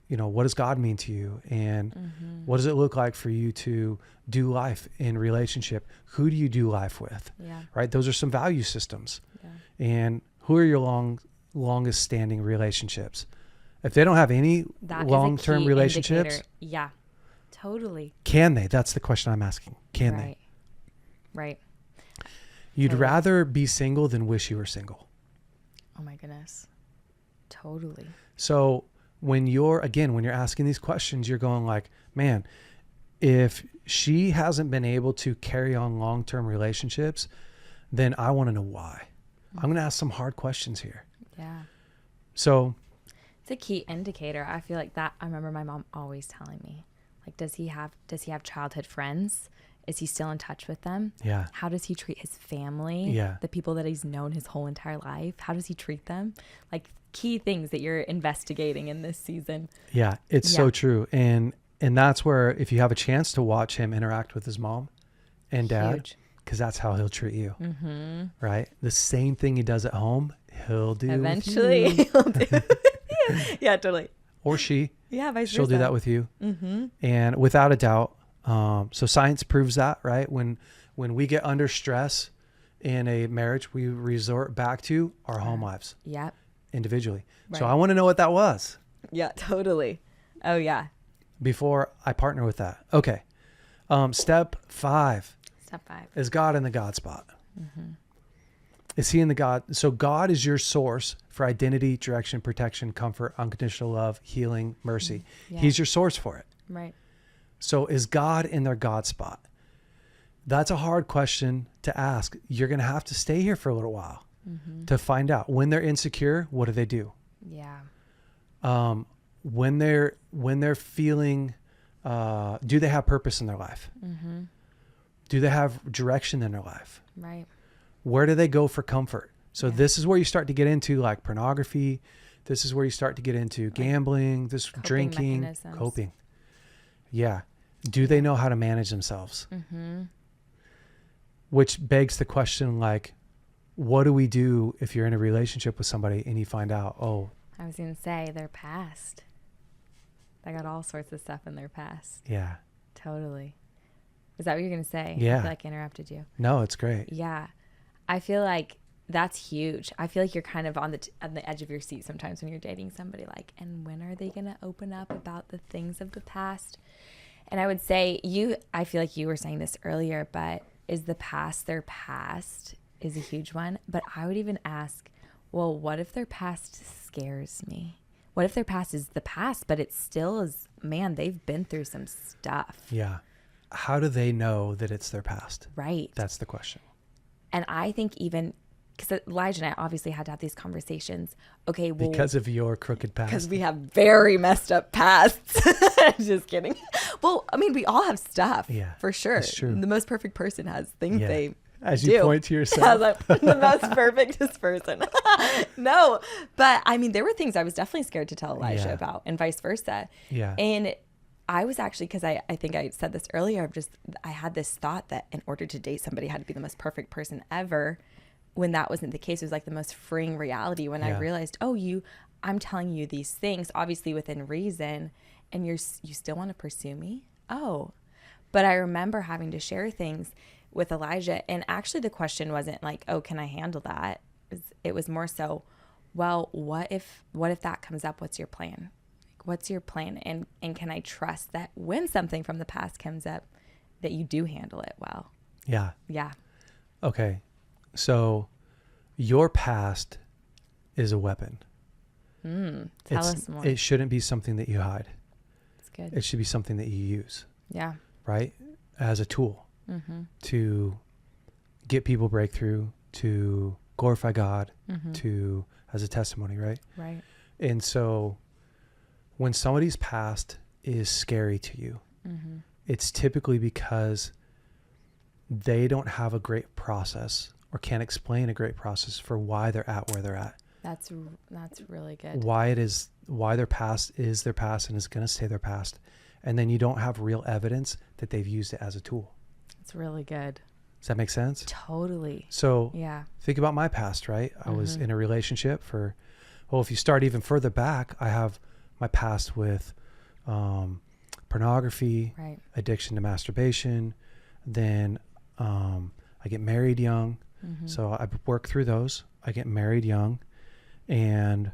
you know, what does God mean to you, and what does it look like for you to do life in relationship? Who do you do life with? Yeah. Right? Those are some value systems. Yeah. And who are your longest standing relationships? If they don't have any That is a long-term key relationships, indicator. Yeah. Totally. can they? That's the question I'm asking. Can they? Right. You'd Totally. rather be single than wish you were single. Oh my goodness. Totally. So when you're asking these questions, you're going like, man, if she hasn't been able to carry on long-term relationships, then I want to know why. I'm going to ask some hard questions here. Yeah. So It's a key indicator. I feel like that. I remember my mom always telling me, like, does he have childhood friends? Is he still in touch with them? yeah, How does he treat his family? Yeah. The people that he's known his whole entire life. How does he treat them? Like, key things that you're investigating in this season. yeah, it's so true. And that's where, if you have a chance to watch him interact with his mom and dad, Huge. because that's how he'll treat you, right? The same thing he does at home, he'll do Eventually. with you. He'll do. Yeah, totally. Or she. Yeah, vice She'll versa. do that with you. And without a doubt, so science proves that, right? When we get under stress in a marriage, we resort back to our home lives Yep. individually. So Right. I want to know what that was Yeah, totally. Oh, yeah. before I partner with that. Okay. Step 5 Step 5. is God in the God spot. Is he in the God? So God is your source for identity, direction, protection, comfort, unconditional love, healing, mercy. Yeah. He's your source for it. Right. So is God in their God spot? That's a hard question to ask. You're going to have to stay here for a little while to find out. When they're insecure, what do they do? Yeah. When they're feeling, do they have purpose in their life? Do they have direction in their life? Right. Where do they go for comfort? So Yeah. this is where you start to get into like pornography. This is where you start to get into gambling, Coping drinking, mechanisms. coping. Yeah. Do they know how to manage themselves? Which begs the question, like, what do we do if you're in a relationship with somebody and you find out, oh, I was going to say their past. They got all sorts of stuff in their past. yeah. Totally. Is that what you're going to say? Yeah. I feel like I interrupted you. No, it's great. Yeah. I feel like that's huge. I feel like you're kind of on the edge of your seat sometimes when you're dating somebody, like, and when are they going to open up about the things of the past? And I would say I feel like you were saying this earlier, but is the past their past is a huge one. But I would even ask, well, what if their past scares me? What if their past is the past, but it still is, man, they've been through some stuff. Yeah. How do they know that it's their past? Right. That's the question. And I think even, because Elijah and I obviously had to have these conversations. Okay, well, Because of your crooked past. because we have very messed up pasts. Just kidding. Well, I mean, we all have stuff. Yeah, For sure. it's true. The most perfect person has things Yeah. they As do. you point to yourself. As I'm the most perfectest person. No, but I mean, there were things I was definitely scared to tell Elijah Yeah. about, and vice versa. Yeah. And I was actually, because I think I said this earlier, I had this thought that in order to date somebody, I had to be the most perfect person ever, when that wasn't the case. It was like the most freeing reality when I Yeah. realized, I'm telling you these things, obviously within reason, and you still want to pursue me? Oh. But I remember having to share things with Elijah, and actually the question wasn't like, oh, can I handle that? It was more so, well, what if that comes up? What's your plan? What's your plan? And can I trust that when something from the past comes up, that you do handle it well? Yeah. Yeah. Okay. So your past is a weapon. Tell us more. It shouldn't be something that you hide. It's good. It should be something that you use. Yeah. Right? As a tool to get people breakthrough, to glorify God, to as a testimony, right? Right. And so when somebody's past is scary to you, it's typically because they don't have a great process or can't explain a great process for why they're at where they're at. That's really good. Why their past is their past and is going to stay their past. And then you don't have real evidence that they've used it as a tool. It's really good. Does that make sense? Totally. So yeah. Think about my past, right? I was in a relationship if you start even further back, I have my past with pornography, right. addiction to masturbation. Then I get married young. So I work through those. I get married young and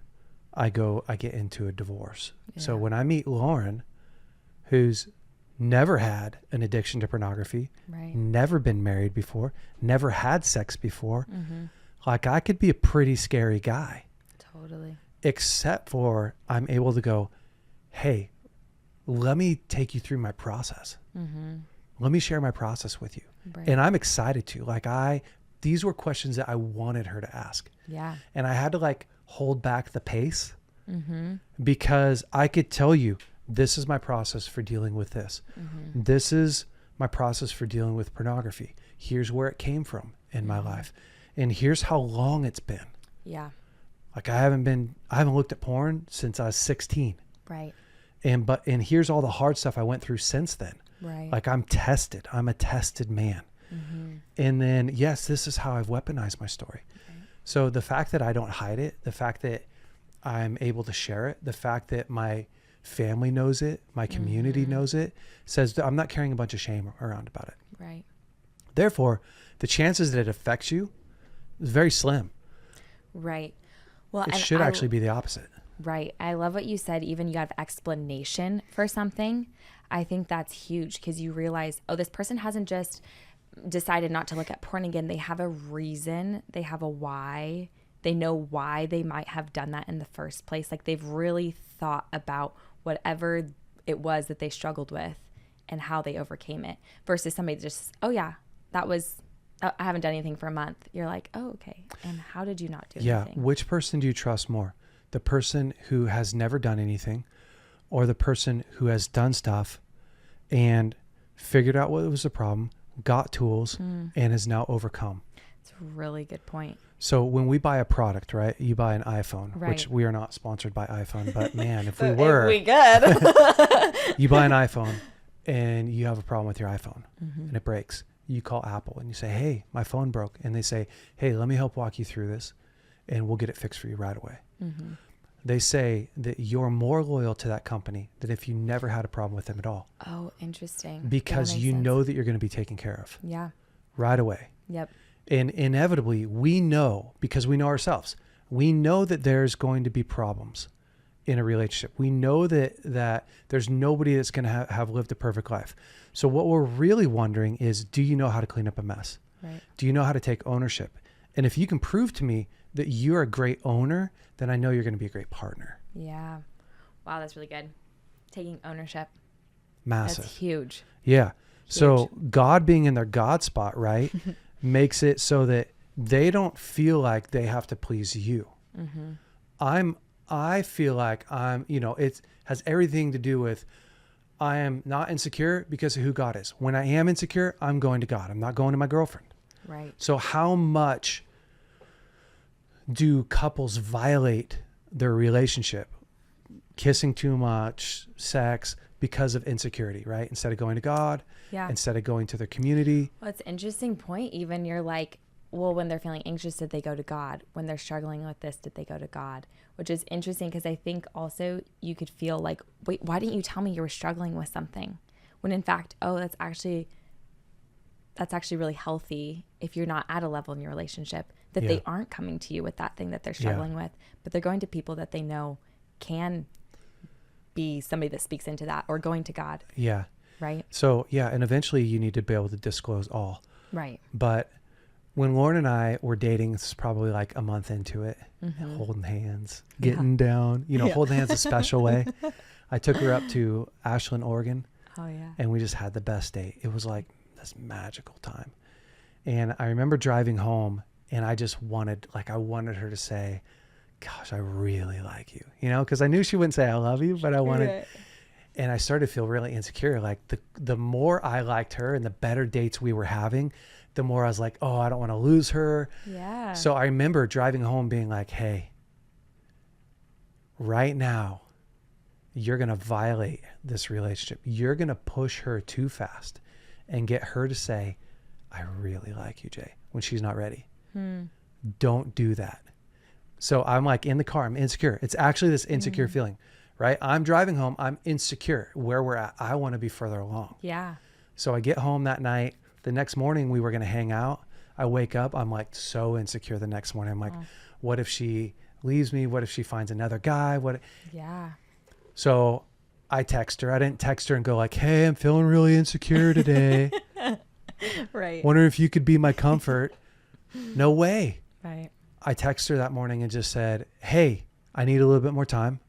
I get into a divorce. Yeah. So when I meet Lauren, who's never had an addiction to pornography, right. never been married before, never had sex before, like I could be a pretty scary guy. Totally. Except for I'm able to go, hey, let me take you through my process. Let me share my process with you. Right. And I'm excited to. These were questions that I wanted her to ask. Yeah. And I had to hold back the pace because I could tell you, this is my process for dealing with this. This is my process for dealing with pornography. Here's where it came from in my life. And here's how long it's been. Yeah. I haven't looked at porn since I was 16. Right. And here's all the hard stuff I went through since then. Right. I'm tested. I'm a tested man. And then, yes, this is how I've weaponized my story. Okay. So the fact that I don't hide it, the fact that I'm able to share it, the fact that my family knows it, my community knows it, says that I'm not carrying a bunch of shame around about it. Right. Therefore, the chances that it affects you is very slim. Right. Well, it should actually be the opposite. Right. I love what you said. Even you have explanation for something. I think that's huge because you realize, this person hasn't just decided not to look at porn again. They have a reason. They have a why. They know why they might have done that in the first place. They've really thought about whatever it was that they struggled with and how they overcame it versus somebody just, I haven't done anything for a month. You're like, oh, okay. And how did you not do anything? Yeah. Which person do you trust more? The person who has never done anything or the person who has done stuff and figured out what was the problem, got tools, and has now overcome? It's a really good point. So when we buy a product, right, you buy an iPhone, right. which we are not sponsored by iPhone, but man, if we were, we could. You buy an iPhone and you have a problem with your iPhone and it breaks. You call Apple and you say, hey, my phone broke. And they say, hey, let me help walk you through this and we'll get it fixed for you right away. They say that you're more loyal to that company than if you never had a problem with them at all. Oh, interesting. Because you know that you're going to be taken care of. Yeah. Right away. Yep. And inevitably, we know, because we know ourselves, we know that there's going to be problems in a relationship. We know that there's nobody that's going to have lived a perfect life. So what we're really wondering is, do you know how to clean up a mess? Right. Do you know how to take ownership? And if you can prove to me that you're a great owner, then I know you're going to be a great partner. Yeah. Wow, that's really good. Taking ownership. Massive. That's huge. Yeah. Huge. So God being in their God spot, right, makes it so that they don't feel like they have to please you. I feel like it has everything to do with, I am not insecure because of who God is. When I am insecure, I'm going to God. I'm not going to my girlfriend. Right. So how much do couples violate their relationship? Kissing too much, sex, because of insecurity, right? Instead of going to God, instead of going to their community. Well, it's an interesting point. Even you're like, well, when they're feeling anxious, did they go to God? When they're struggling with this, did they go to God? Which is interesting because I think also you could feel like, wait, why didn't you tell me you were struggling with something? When in fact, that's actually really healthy if you're not at a level in your relationship that they aren't coming to you with that thing that they're struggling with, but they're going to people that they know can be somebody that speaks into that, or going to God. Yeah. Right. So and eventually you need to be able to disclose all. Right. But when Lauren and I were dating, this is probably like a month into it, holding hands, getting down, holding hands a special way. I took her up to Ashland, Oregon. Oh yeah. And we just had the best date. It was like this magical time. And I remember driving home and I just wanted her to say, gosh, I really like you, you know, because I knew she wouldn't say I love you, but I wanted, and I started to feel really insecure. Like the more I liked her and the better dates we were having, the more I was like, oh, I don't want to lose her. Yeah. So I remember driving home being like, hey, right now, you're going to violate this relationship. You're going to push her too fast and get her to say, I really like you, Jay, when she's not ready. Don't do that. So I'm like in the car, I'm insecure. It's actually this insecure feeling, right? I'm driving home. I'm insecure where we're at. I want to be further along. Yeah. So I get home that night. The next morning we were going to hang out. I wake up. I'm like so insecure the next morning. I'm like, what if she leaves me? What if she finds another guy? Yeah. So I text her. I didn't text her and go like, hey, I'm feeling really insecure today. Right. Wondering if you could be my comfort. No way. Right. I texted her that morning and just said, hey, I need a little bit more time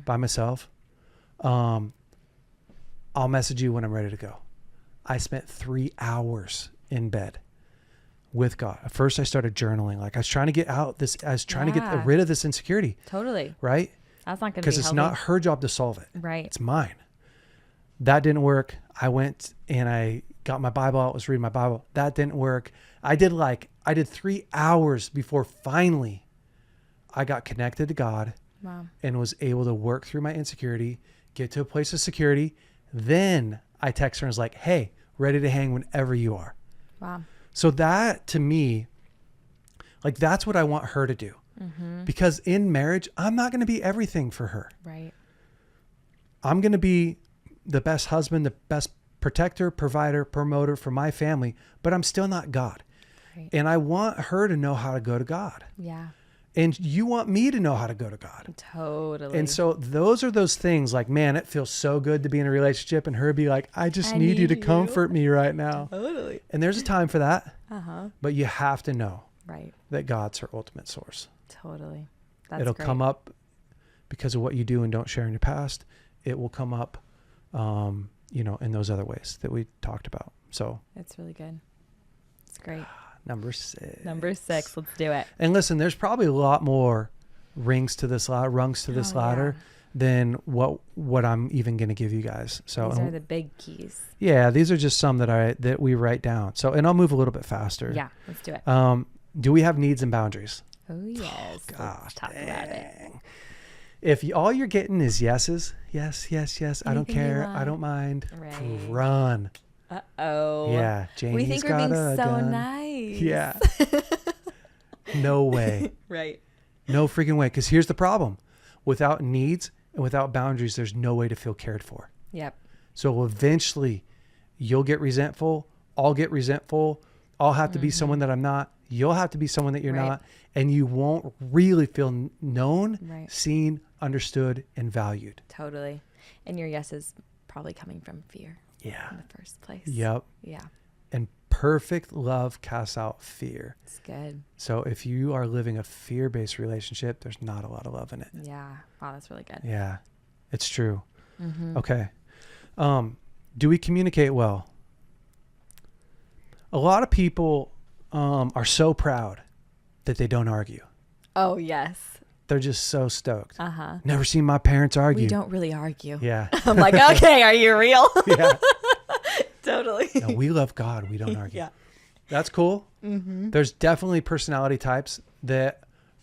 by myself. I'll message you when I'm ready to go. I spent 3 hours in bed with God. At first I started journaling. Like I was trying to get out this, I was trying to get rid of this insecurity. Totally. Right? That's not going to be because it's not her job to solve it. Right. It's mine. That didn't work. I went and I got my Bible out, was reading my Bible. That didn't work. I did 3 hours before finally I got connected to God. Wow. And was able to work through my insecurity, get to a place of security. Then I text her and was like, hey, ready to hang whenever you are. Wow. So that to me, like that's what I want her to do. Because in marriage, I'm not going to be everything for her. Right. I'm going to be the best husband, the best protector, provider, promoter for my family, but I'm still not God. Right. And I want her to know how to go to God. Yeah. And you want me to know how to go to God. Totally. And so those are those things like, man, it feels so good to be in a relationship and her be like, I just need you to comfort me right now. Totally. And there's a time for that. Uh-huh. But you have to know right. that God's her ultimate source. Totally. That's It'll great. come up because of what you do and don't share in your past. It will come up, in those other ways that we talked about. So it's really good. It's great. Number 6. Let's do it. And listen, there's probably a lot more rungs to this ladder than what I'm even going to give you guys. So these are the big keys. Yeah, these are just some that we write down. So, and I'll move a little bit faster. Yeah, let's do it. Do we have needs and boundaries? Oh yes. Oh, gosh, let's talk about it. If all you're getting is yeses, yes, I don't care, I don't mind, right. Run. Uh-oh. Yeah, Janie's we think we're got being a so gun. nice. Yeah. No way. Right. No freaking way. Because here's the problem. Without needs and without boundaries, there's no way to feel cared for. Yep. So eventually you'll get resentful. I'll get resentful. I'll have to be someone that I'm not. You'll have to be someone that you're not. And you won't really feel known, seen, understood, and valued. Totally. And your yes is probably coming from fear. Yeah. In the first place. Yep. Yeah. And perfect love casts out fear. It's good. So if you are living a fear-based relationship, there's not a lot of love in it. Yeah. Wow, that's really good. Yeah, it's true. Mm-hmm. Okay. Do we communicate well? A lot of people are so proud that they don't argue. Oh, yes. They're just so stoked. Uh-huh. Never seen my parents argue. We don't really argue. Yeah. I'm like, okay, are you real? Yeah. Totally. No, we love God. We don't argue. Yeah. That's cool. Mm-hmm. There's definitely personality types that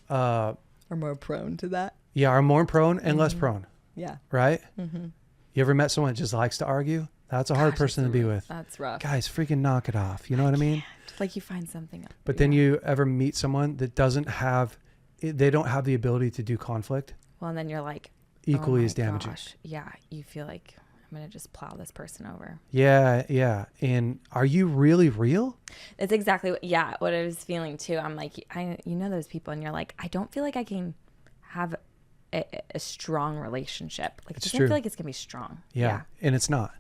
are more prone to that. Yeah, are more prone and less prone. Yeah. Right? Mm-hmm. You ever met someone that just likes to argue? That's a hard person to be with. That's rough. Guys, freaking knock it off. You know what I mean? Like you find something. But then you ever meet someone that they don't have the ability to do conflict? Well, and then you're like, equally as damaging. Gosh. Yeah. You feel like I'm going to just plow this person over. Yeah. Yeah. And are you really real? It's exactly what I was feeling too. I'm like, those people and you're like, I don't feel like I can have a strong relationship. Like, It's I don't true. feel like it's going to be strong. Yeah. And it's not.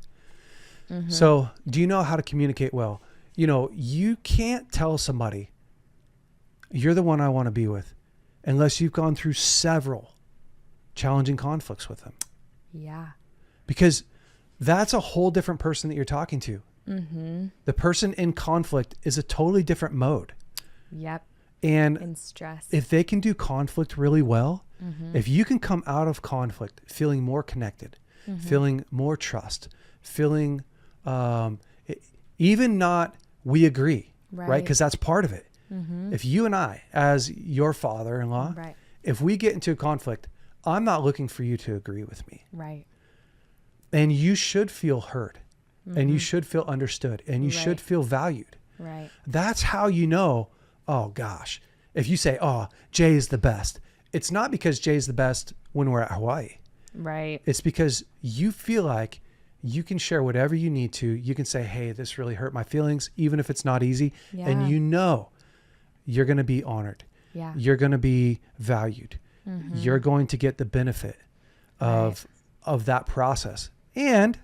Mm-hmm. So do you know how to communicate well? You can't tell somebody you're the one I want to be with unless you've gone through several challenging conflicts with them. Yeah. Because that's a whole different person that you're talking to. Mm-hmm. The person in conflict is a totally different mode. Yep. And In stress. if they can do conflict really well, Mm-hmm. if you can come out of conflict feeling more connected, Mm-hmm. feeling more trust, feeling even not we agree, right? Because that's part of it. Mm-hmm. If you and I, as your father-in-law, Right. if we get into a conflict, I'm not looking for you to agree with me. Right. And you should feel heard. And you Mhm. should feel understood. And you Right. should feel valued. Right. That's how you know, oh gosh, if you say, oh, Jay is the best, it's not because Jay's the best when we're at Hawaii. Right. It's because you feel like you can share whatever you need to. You can say, hey, this really hurt my feelings, even if it's not easy. Yeah. And you know you're going to be honored. Yeah. You're going to be valued. Mm-hmm. You're going to get the benefit of that process. And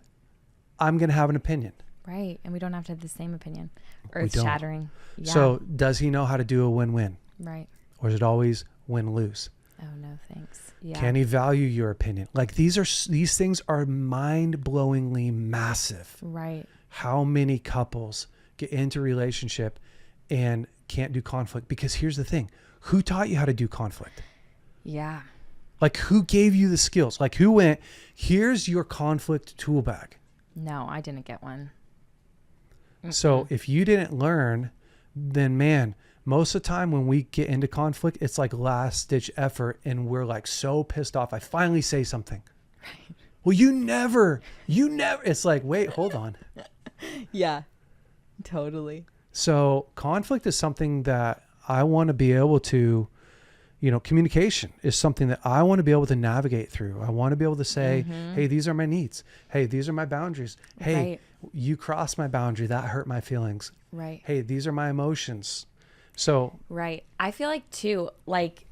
I'm going to have an opinion. Right. And we don't have to have the same opinion. We Earth don't. shattering. Yeah. So does he know how to do a win-win? Right. Or is it always win-lose? Oh, no, thanks. Yeah. Can he value your opinion? Like these things are mind-blowingly massive. Right. How many couples get into a relationship and can't do conflict? Because here's the thing. Who taught you how to do conflict? Yeah. Like who gave you the skills? Like who went, here's your conflict tool bag. No, I didn't get one. So if you didn't learn, then man, most of the time when we get into conflict, it's like last ditch effort and we're like so pissed off. I finally say something. Right. Well, you never, it's like, wait, hold on. Yeah. Totally. So conflict is something that I want to be able to, communication is something that I want to be able to navigate through. I want to be able to say, hey, these are my needs. Hey, these are my boundaries. Hey, Right. you crossed my boundary. That hurt my feelings. Right. Hey, these are my emotions. So Right. I feel like too, like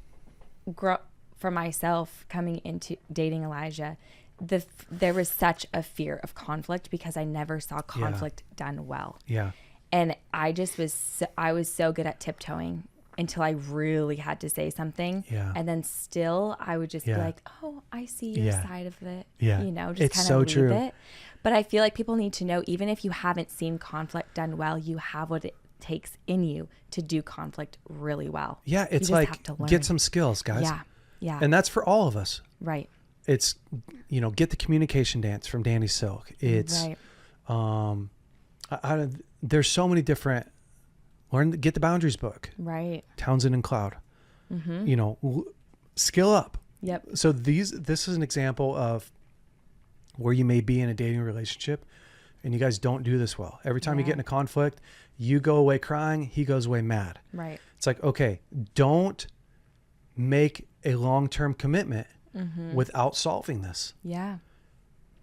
for myself coming into dating Elijah, there was such a fear of conflict because I never saw conflict done well. yeah, And I was so good at tiptoeing until I really had to say something. Yeah. And then still I would just be Yeah. like, oh, I see your Yeah. side of it. Yeah. Just It's kind so of leave true. it. But I feel like people need to know, even if you haven't seen conflict done well, you have what it takes in you to do conflict really well. yeah. You It's just like have to learn. get some skills, guys. Yeah. Yeah. And that's for all of us. Right. It's, get the communication dance from Danny Silk. It's, Right. there's so many different, get the boundaries book, Right. Townsend and Cloud, Mm-hmm. Skill up. Yep. So this is an example of where you may be in a dating relationship and you guys don't do this well. Every time you Yeah. get in a conflict, you go away crying, he goes away mad. Right. It's like, okay, don't make a long-term commitment without solving this. Yeah.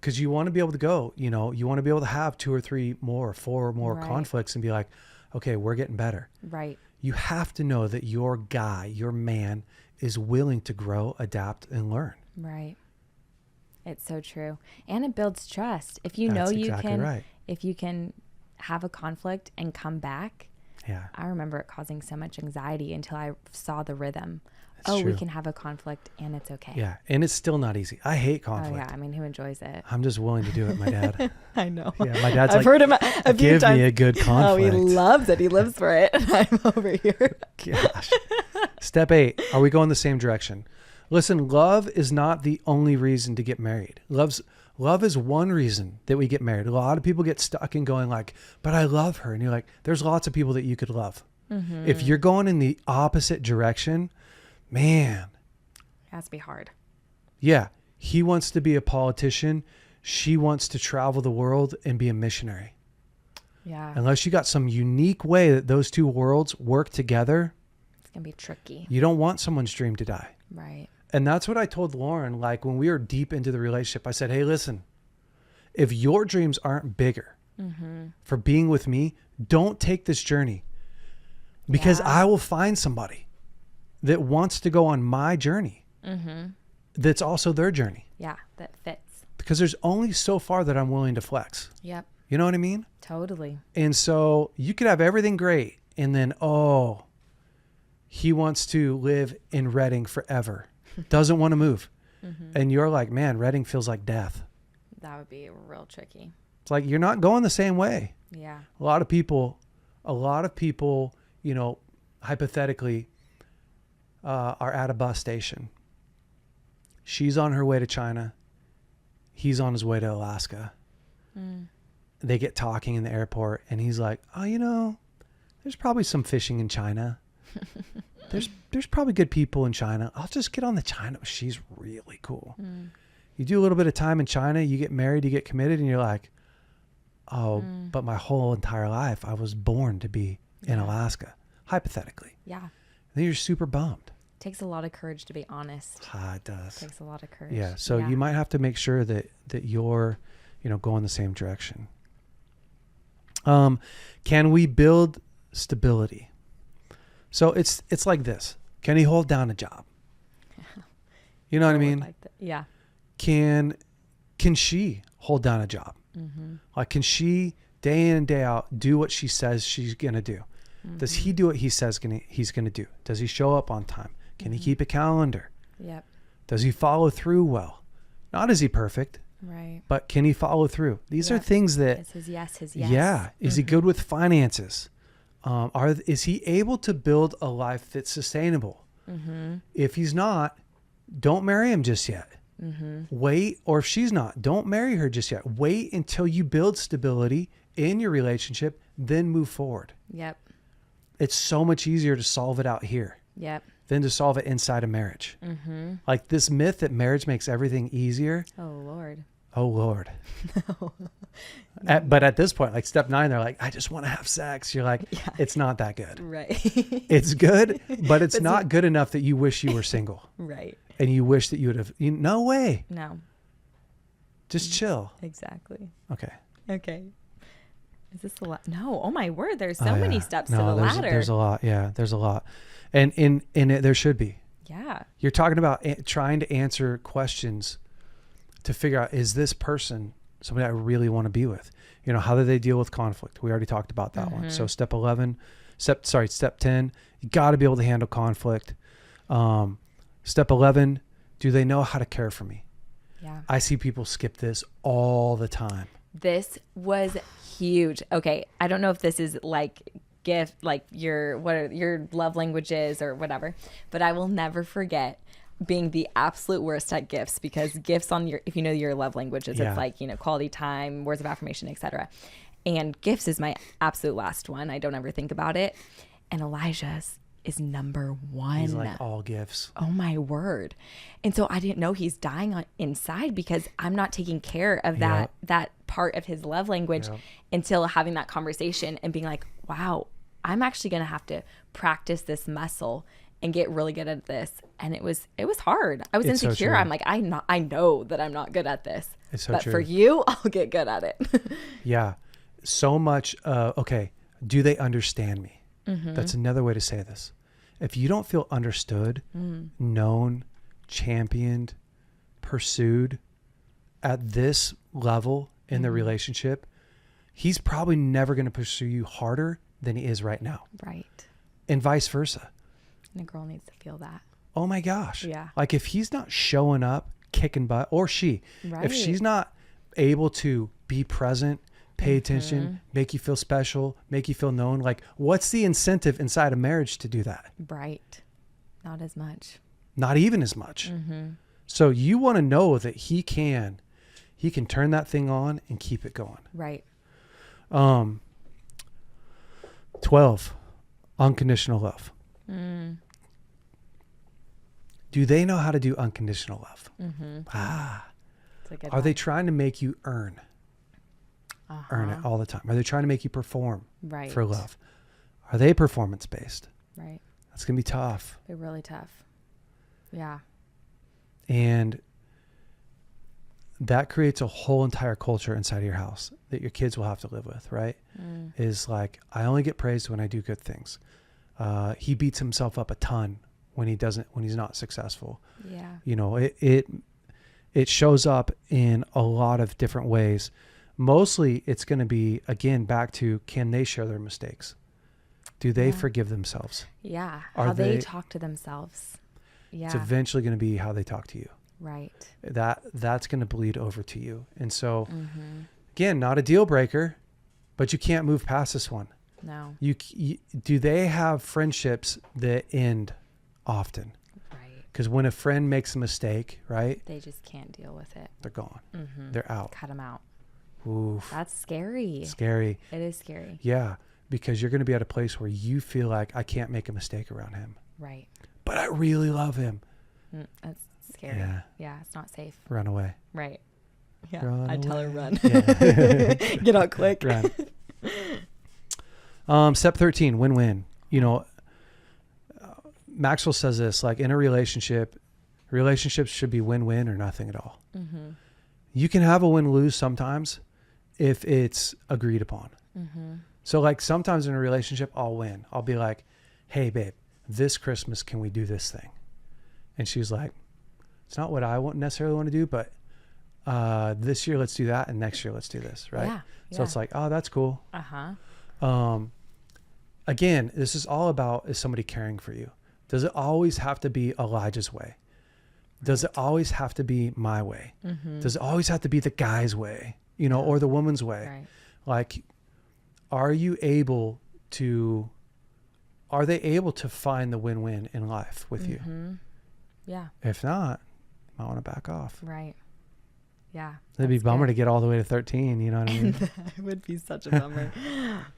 Because you want to be able to go, you want to be able to have 2 or 3 more, 4 or more Right. conflicts and be like, okay, we're getting better. Right. You have to know that your guy, your man is willing to grow, adapt, and learn. Right. It's so true. And it builds trust. If you That's know you exactly can, right. if you can have a conflict and come back, Yeah. I remember it causing so much anxiety until I saw the rhythm. That's We true. can have a conflict and it's okay. Yeah. And it's still not easy. I hate Oh conflict. yeah. I mean, who enjoys it? I'm just willing to do it, my dad. I know. Yeah, my dad's I've like, heard him a few give times. me a good Oh, he conflict. loves it. He lives for it. I'm over here. Gosh. Step 8. Are we going the same direction? Listen, love is not the only reason to get married. Love is one reason that we get married. A lot of people get stuck in going like, but I love her. And you're like, there's lots of people that you could love. Mm-hmm. If you're going in the opposite direction, man, It has to be hard. yeah, he wants to be a politician. She wants to travel the world and be a missionary. Yeah. Unless you got some unique way that those two worlds work together, It's going to be tricky. you don't want someone's dream to die. Right. And that's what I told Lauren, like when we were deep into the relationship. I said, hey, listen, if your dreams aren't bigger for being with me, don't take this journey because Yeah. I will find somebody that wants to go on my journey. That's also their journey, Yeah. That fits. because there's only so far that I'm willing to flex. Yep. You know what I mean? Totally. And so you could have everything great. And then, he wants to live in Reading forever. Doesn't want to move. and you're like, man, Reading feels like death. That would be real tricky. It's like, you're not going the same way. Yeah. A lot of people, you know, hypothetically, are at a bus station. She's on her way to China. He's on his way to Alaska. They get talking in the airport, and he's like, oh, you know, there's probably some fishing in China. There's probably good people in China. I'll just get on the China. She's really cool. You do a little bit of time in China, you get married, you get committed, and you're like, oh, but my whole entire life I was born to be in Alaska, hypothetically. Yeah. And then you're super bummed. Takes a lot of courage to be honest. It does. Takes a lot of courage. Yeah. So you might have to make sure that you're, you know, going the same direction. Can we build stability? So it's like this. Can he hold down a job? You know what I mean? Like yeah. Can she hold down a job? Like, can she day in and day out do what she says she's going to do? Does he do what he says he's going to do? Does he show up on time? Can he keep a calendar? Yep. Does he follow through well? Not is he perfect, right? But can he follow through? These are things that it's his yes. Yeah. Is he good with finances? Is he able to build a life that's sustainable? If he's not, don't marry him just yet. Wait, or if she's not, don't marry her just yet. Wait until you build stability in your relationship, then move forward. Yep. It's so much easier to solve it out here. Yep. Than to solve it inside a marriage. Like this myth that marriage makes everything easier. Oh Lord. No. But at this point, like step 9, they're like, I just want to have sex. You're like, it's not that good. Right. It's good, but it's not good enough that you wish you were single. Right. And you wish that you would have, no way. No. Just chill. Exactly. Okay. Is this a lot? No. Oh my word. There's so many steps to the there's, ladder. There's a lot. Yeah, there's a lot. And in it, there should be. Yeah. You're talking about trying to answer questions to figure out, is this person somebody I really want to be with? You know, how do they deal with conflict? We already talked about that one. So step 10, you got to be able to handle conflict. Step 11, do they know how to care for me? Yeah. I see people skip this all the time. This was huge. Okay. I don't know if this is like gift, like your love languages or whatever, but I will never forget being the absolute worst at gifts, because gifts if you know your love languages, it's like, you know, quality time, words of affirmation, etc. And gifts is my absolute last one. I don't ever think about it. And Elijah's is number 1. He's like all gifts. Oh my word. And so I didn't know he's dying inside because I'm not taking care of that part of his love language until having that conversation and being like, wow, I'm actually going to have to practice this muscle and get really good at this. And it was hard. I was insecure. So I'm like, I know that I'm not good at this. It's so but true. For you, I'll get good at it. Yeah. So much. Okay. Do they understand me? That's another way to say this. If you don't feel understood, known, championed, pursued at this level in the relationship, he's probably never going to pursue you harder than he is right now. Right. And vice versa. And a girl needs to feel that. Oh my gosh. Yeah. Like if he's not showing up, kicking butt, or she, if she's not able to be present, pay attention, make you feel special, make you feel known, like what's the incentive inside a marriage to do that? Right. Not as much. Not even as much. So you want to know that he can turn that thing on and keep it going. Right. 12, unconditional love. Do they know how to do unconditional love? Are they trying to make you earn it all the time? Are they trying to make you perform for love? Are they performance based? Right. That's going to be tough. They're really tough. Yeah. And that creates a whole entire culture inside of your house that your kids will have to live with, right? Is like, I only get praised when I do good things. He beats himself up a ton when he's not successful. Yeah. You know, it shows up in a lot of different ways. Mostly it's going to be, again, back to, can they share their mistakes? Do they forgive themselves? Yeah. How they talk to themselves. Yeah. It's eventually going to be how they talk to you. Right. That's going to bleed over to you. And so again, not a deal breaker, but you can't move past this one. No. Do they have friendships that end often? Right. Because when a friend makes a mistake, right? They just can't deal with it. They're gone. They're out. Cut them out. Oof. That's scary. Scary. It is scary. Yeah. Because you're going to be at a place where you feel like I can't make a mistake around him. Right. But I really love him. That's scary. Yeah. Yeah. It's not safe. Run away. Right. Yeah. Run I'd tell her away. run. Yeah. Get out quick. Run. Step 13, win-win. You know, Maxwell says this, like in a relationship, relationships should be win-win or nothing at all. You can have a win-lose sometimes if it's agreed upon. So like sometimes in a relationship, I'll win. I'll be like, hey babe, this Christmas, can we do this thing? And she's like, it's not what I necessarily want to do, but this year let's do that, and next year let's do this, right? Yeah. So it's like, oh, that's cool. Uh-huh. Again, this is all about, is somebody caring for you? Does it always have to be Elijah's way? Does it always have to be my way? Does it always have to be the guy's way, you know, or the woman's way? Right. Like, are they able to find the win-win in life with you? Yeah. If not, you might want to back off. Right. Yeah. It'd be a bummer good. to get all the way to 13, you know what I mean? It would be such a bummer.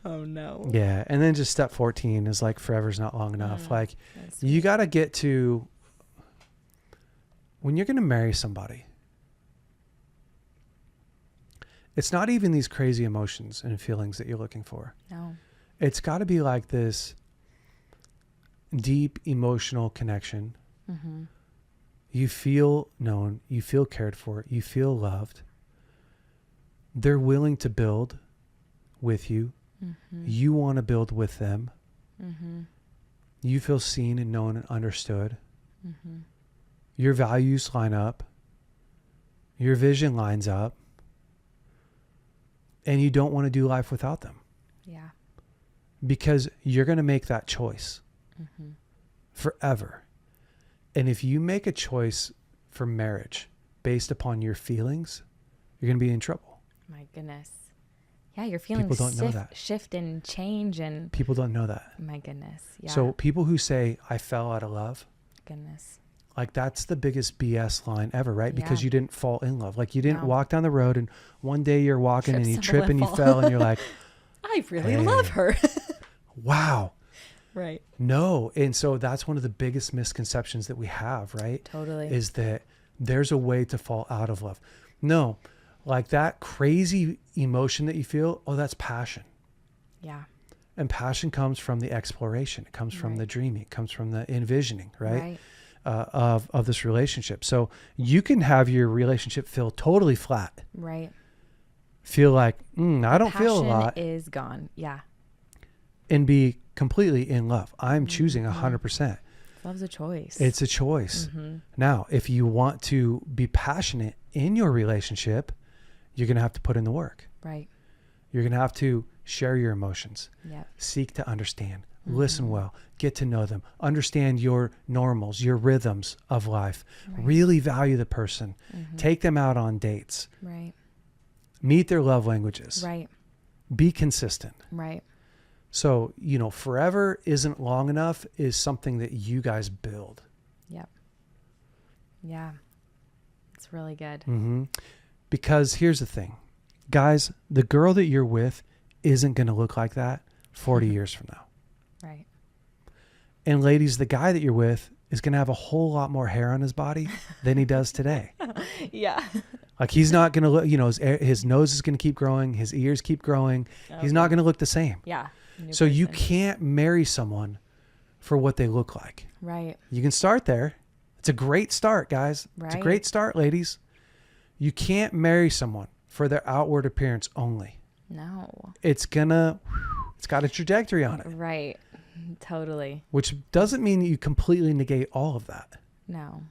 Oh no. Yeah. And then just step 14 is like forever's not long enough. Like you got to get to, when you're going to marry somebody, it's not even these crazy emotions and feelings that you're looking for. No. It's got to be like this deep emotional connection. You feel known, you feel cared for, you feel loved. They're willing to build with you. You want to build with them. You feel seen and known and understood. Your values line up. Your vision lines up. And you don't want to do life without them. Yeah. Because you're going to make that choice forever. And if you make a choice for marriage based upon your feelings, you're going to be in trouble. My goodness. Yeah, your feelings People don't know that. shift and change, and People don't know that. my goodness. Yeah. So people who say, I fell out of love, goodness. like that's the biggest BS line ever, right? Because Yeah. you didn't fall in love. Like you didn't No. walk down the road and one day you're walking and you Stumble trip and you fall. fell and you're like, I really Hey. love her. wow. Right. No. And so that's one of the biggest misconceptions that we have, right? Totally. Is that there's a way to fall out of love. No, like that crazy emotion that you feel, oh, that's passion. Yeah. And passion comes from the exploration. It comes from Right. the dreaming. It comes from the envisioning, right? Right. Of this relationship. So you can have your relationship feel totally flat. Right. Feel like, I don't feel a Passion lot. is gone. Yeah. And be completely in love. I'm choosing 100%. Love's a choice. It's a choice. Now, if you want to be passionate in your relationship, you're going to have to put in the work. right. You're going to have to share your emotions, Yeah. seek to understand, listen well, get to know them, understand your normals, your rhythms of life, really value the person, take them out on dates, Right. meet their love languages, Right. be consistent. Right. So, forever isn't long enough is something that you guys build. Yep. Yeah. It's really good. Because here's the thing, guys, the girl that you're with isn't going to look like that 40 years from now. Right. And ladies, the guy that you're with is going to have a whole lot more hair on his body than he does today. Yeah. Like he's not going to look, his nose is going to keep growing. His ears keep growing. He's not going to look the same. Yeah. New So you person. can't marry someone for what they look like. Right. You can start there. It's a great start, guys. It's a Right. great start, ladies. You can't marry someone for their outward appearance only. No. It's got a trajectory on it, Right. Totally. which doesn't mean that you completely negate all of that, No.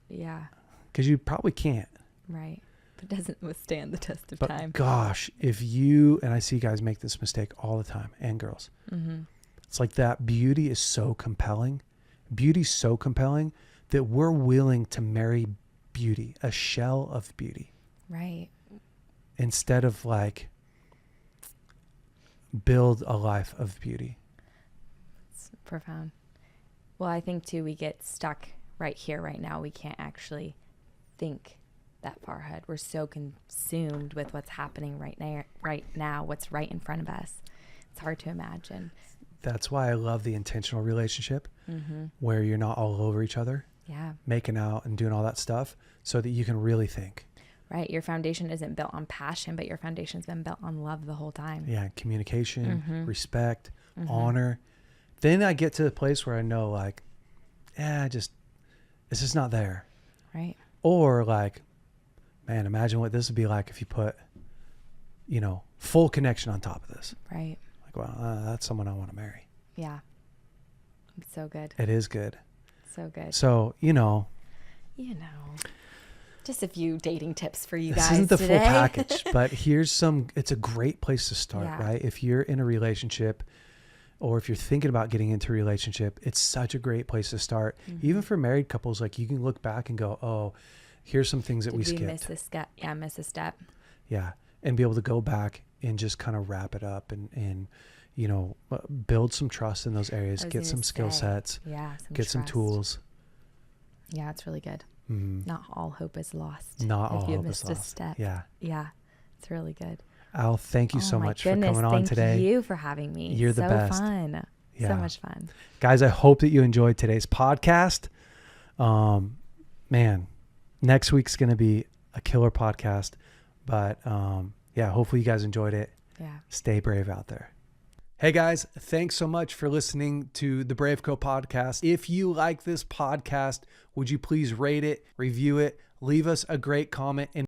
Yeah. because you probably can't. Right. But it doesn't withstand the test of But time. gosh, if you, and I see guys make this mistake all the time, and girls, it's like that beauty is so compelling. Beauty's so compelling that we're willing to marry beauty, a shell of beauty. Right. Instead of like build a life of beauty. It's profound. Well, I think too, we get stuck right here, right now. We can't actually think that far ahead. We're so consumed with what's happening right now, what's right in front of us. It's hard to imagine. That's why I love the intentional relationship where you're not all over each other, making out and doing all that stuff so that you can really think. Right. Your foundation isn't built on passion, but your foundation's been built on love the whole time. Yeah. Communication, respect, honor. Then I get to the place where I know like, it's just not there. Right. Or like, man, imagine what this would be like if you put, full connection on top of this. Right. Like, well, that's someone I want to marry. Yeah. It's so good. It is good. So good. So, just a few dating tips for you this guys isn't the today. full package, but it's a great place to start, right? If you're in a relationship or if you're thinking about getting into a relationship, it's such a great place to start. Even for married couples, like you can look back and go, oh, here's some things that we skipped. Miss a step. Yeah. And be able to go back and just kind of wrap it up and build some trust in those areas, get some skill sets, get some tools. Yeah, it's really good. Not all hope is lost. Not all if you hope missed is a lost. step. Yeah. Yeah, it's really good. Al, thank you so much for coming on Thank today. Thank you for having me. You're the best. So fun. Yeah. So much fun. Guys, I hope that you enjoyed today's podcast. Man, next week's going to be a killer podcast. But hopefully you guys enjoyed it. Yeah. Stay brave out there. Hey guys, thanks so much for listening to the BraveCo podcast. If you like this podcast, would you please rate it, review it, leave us a great comment, and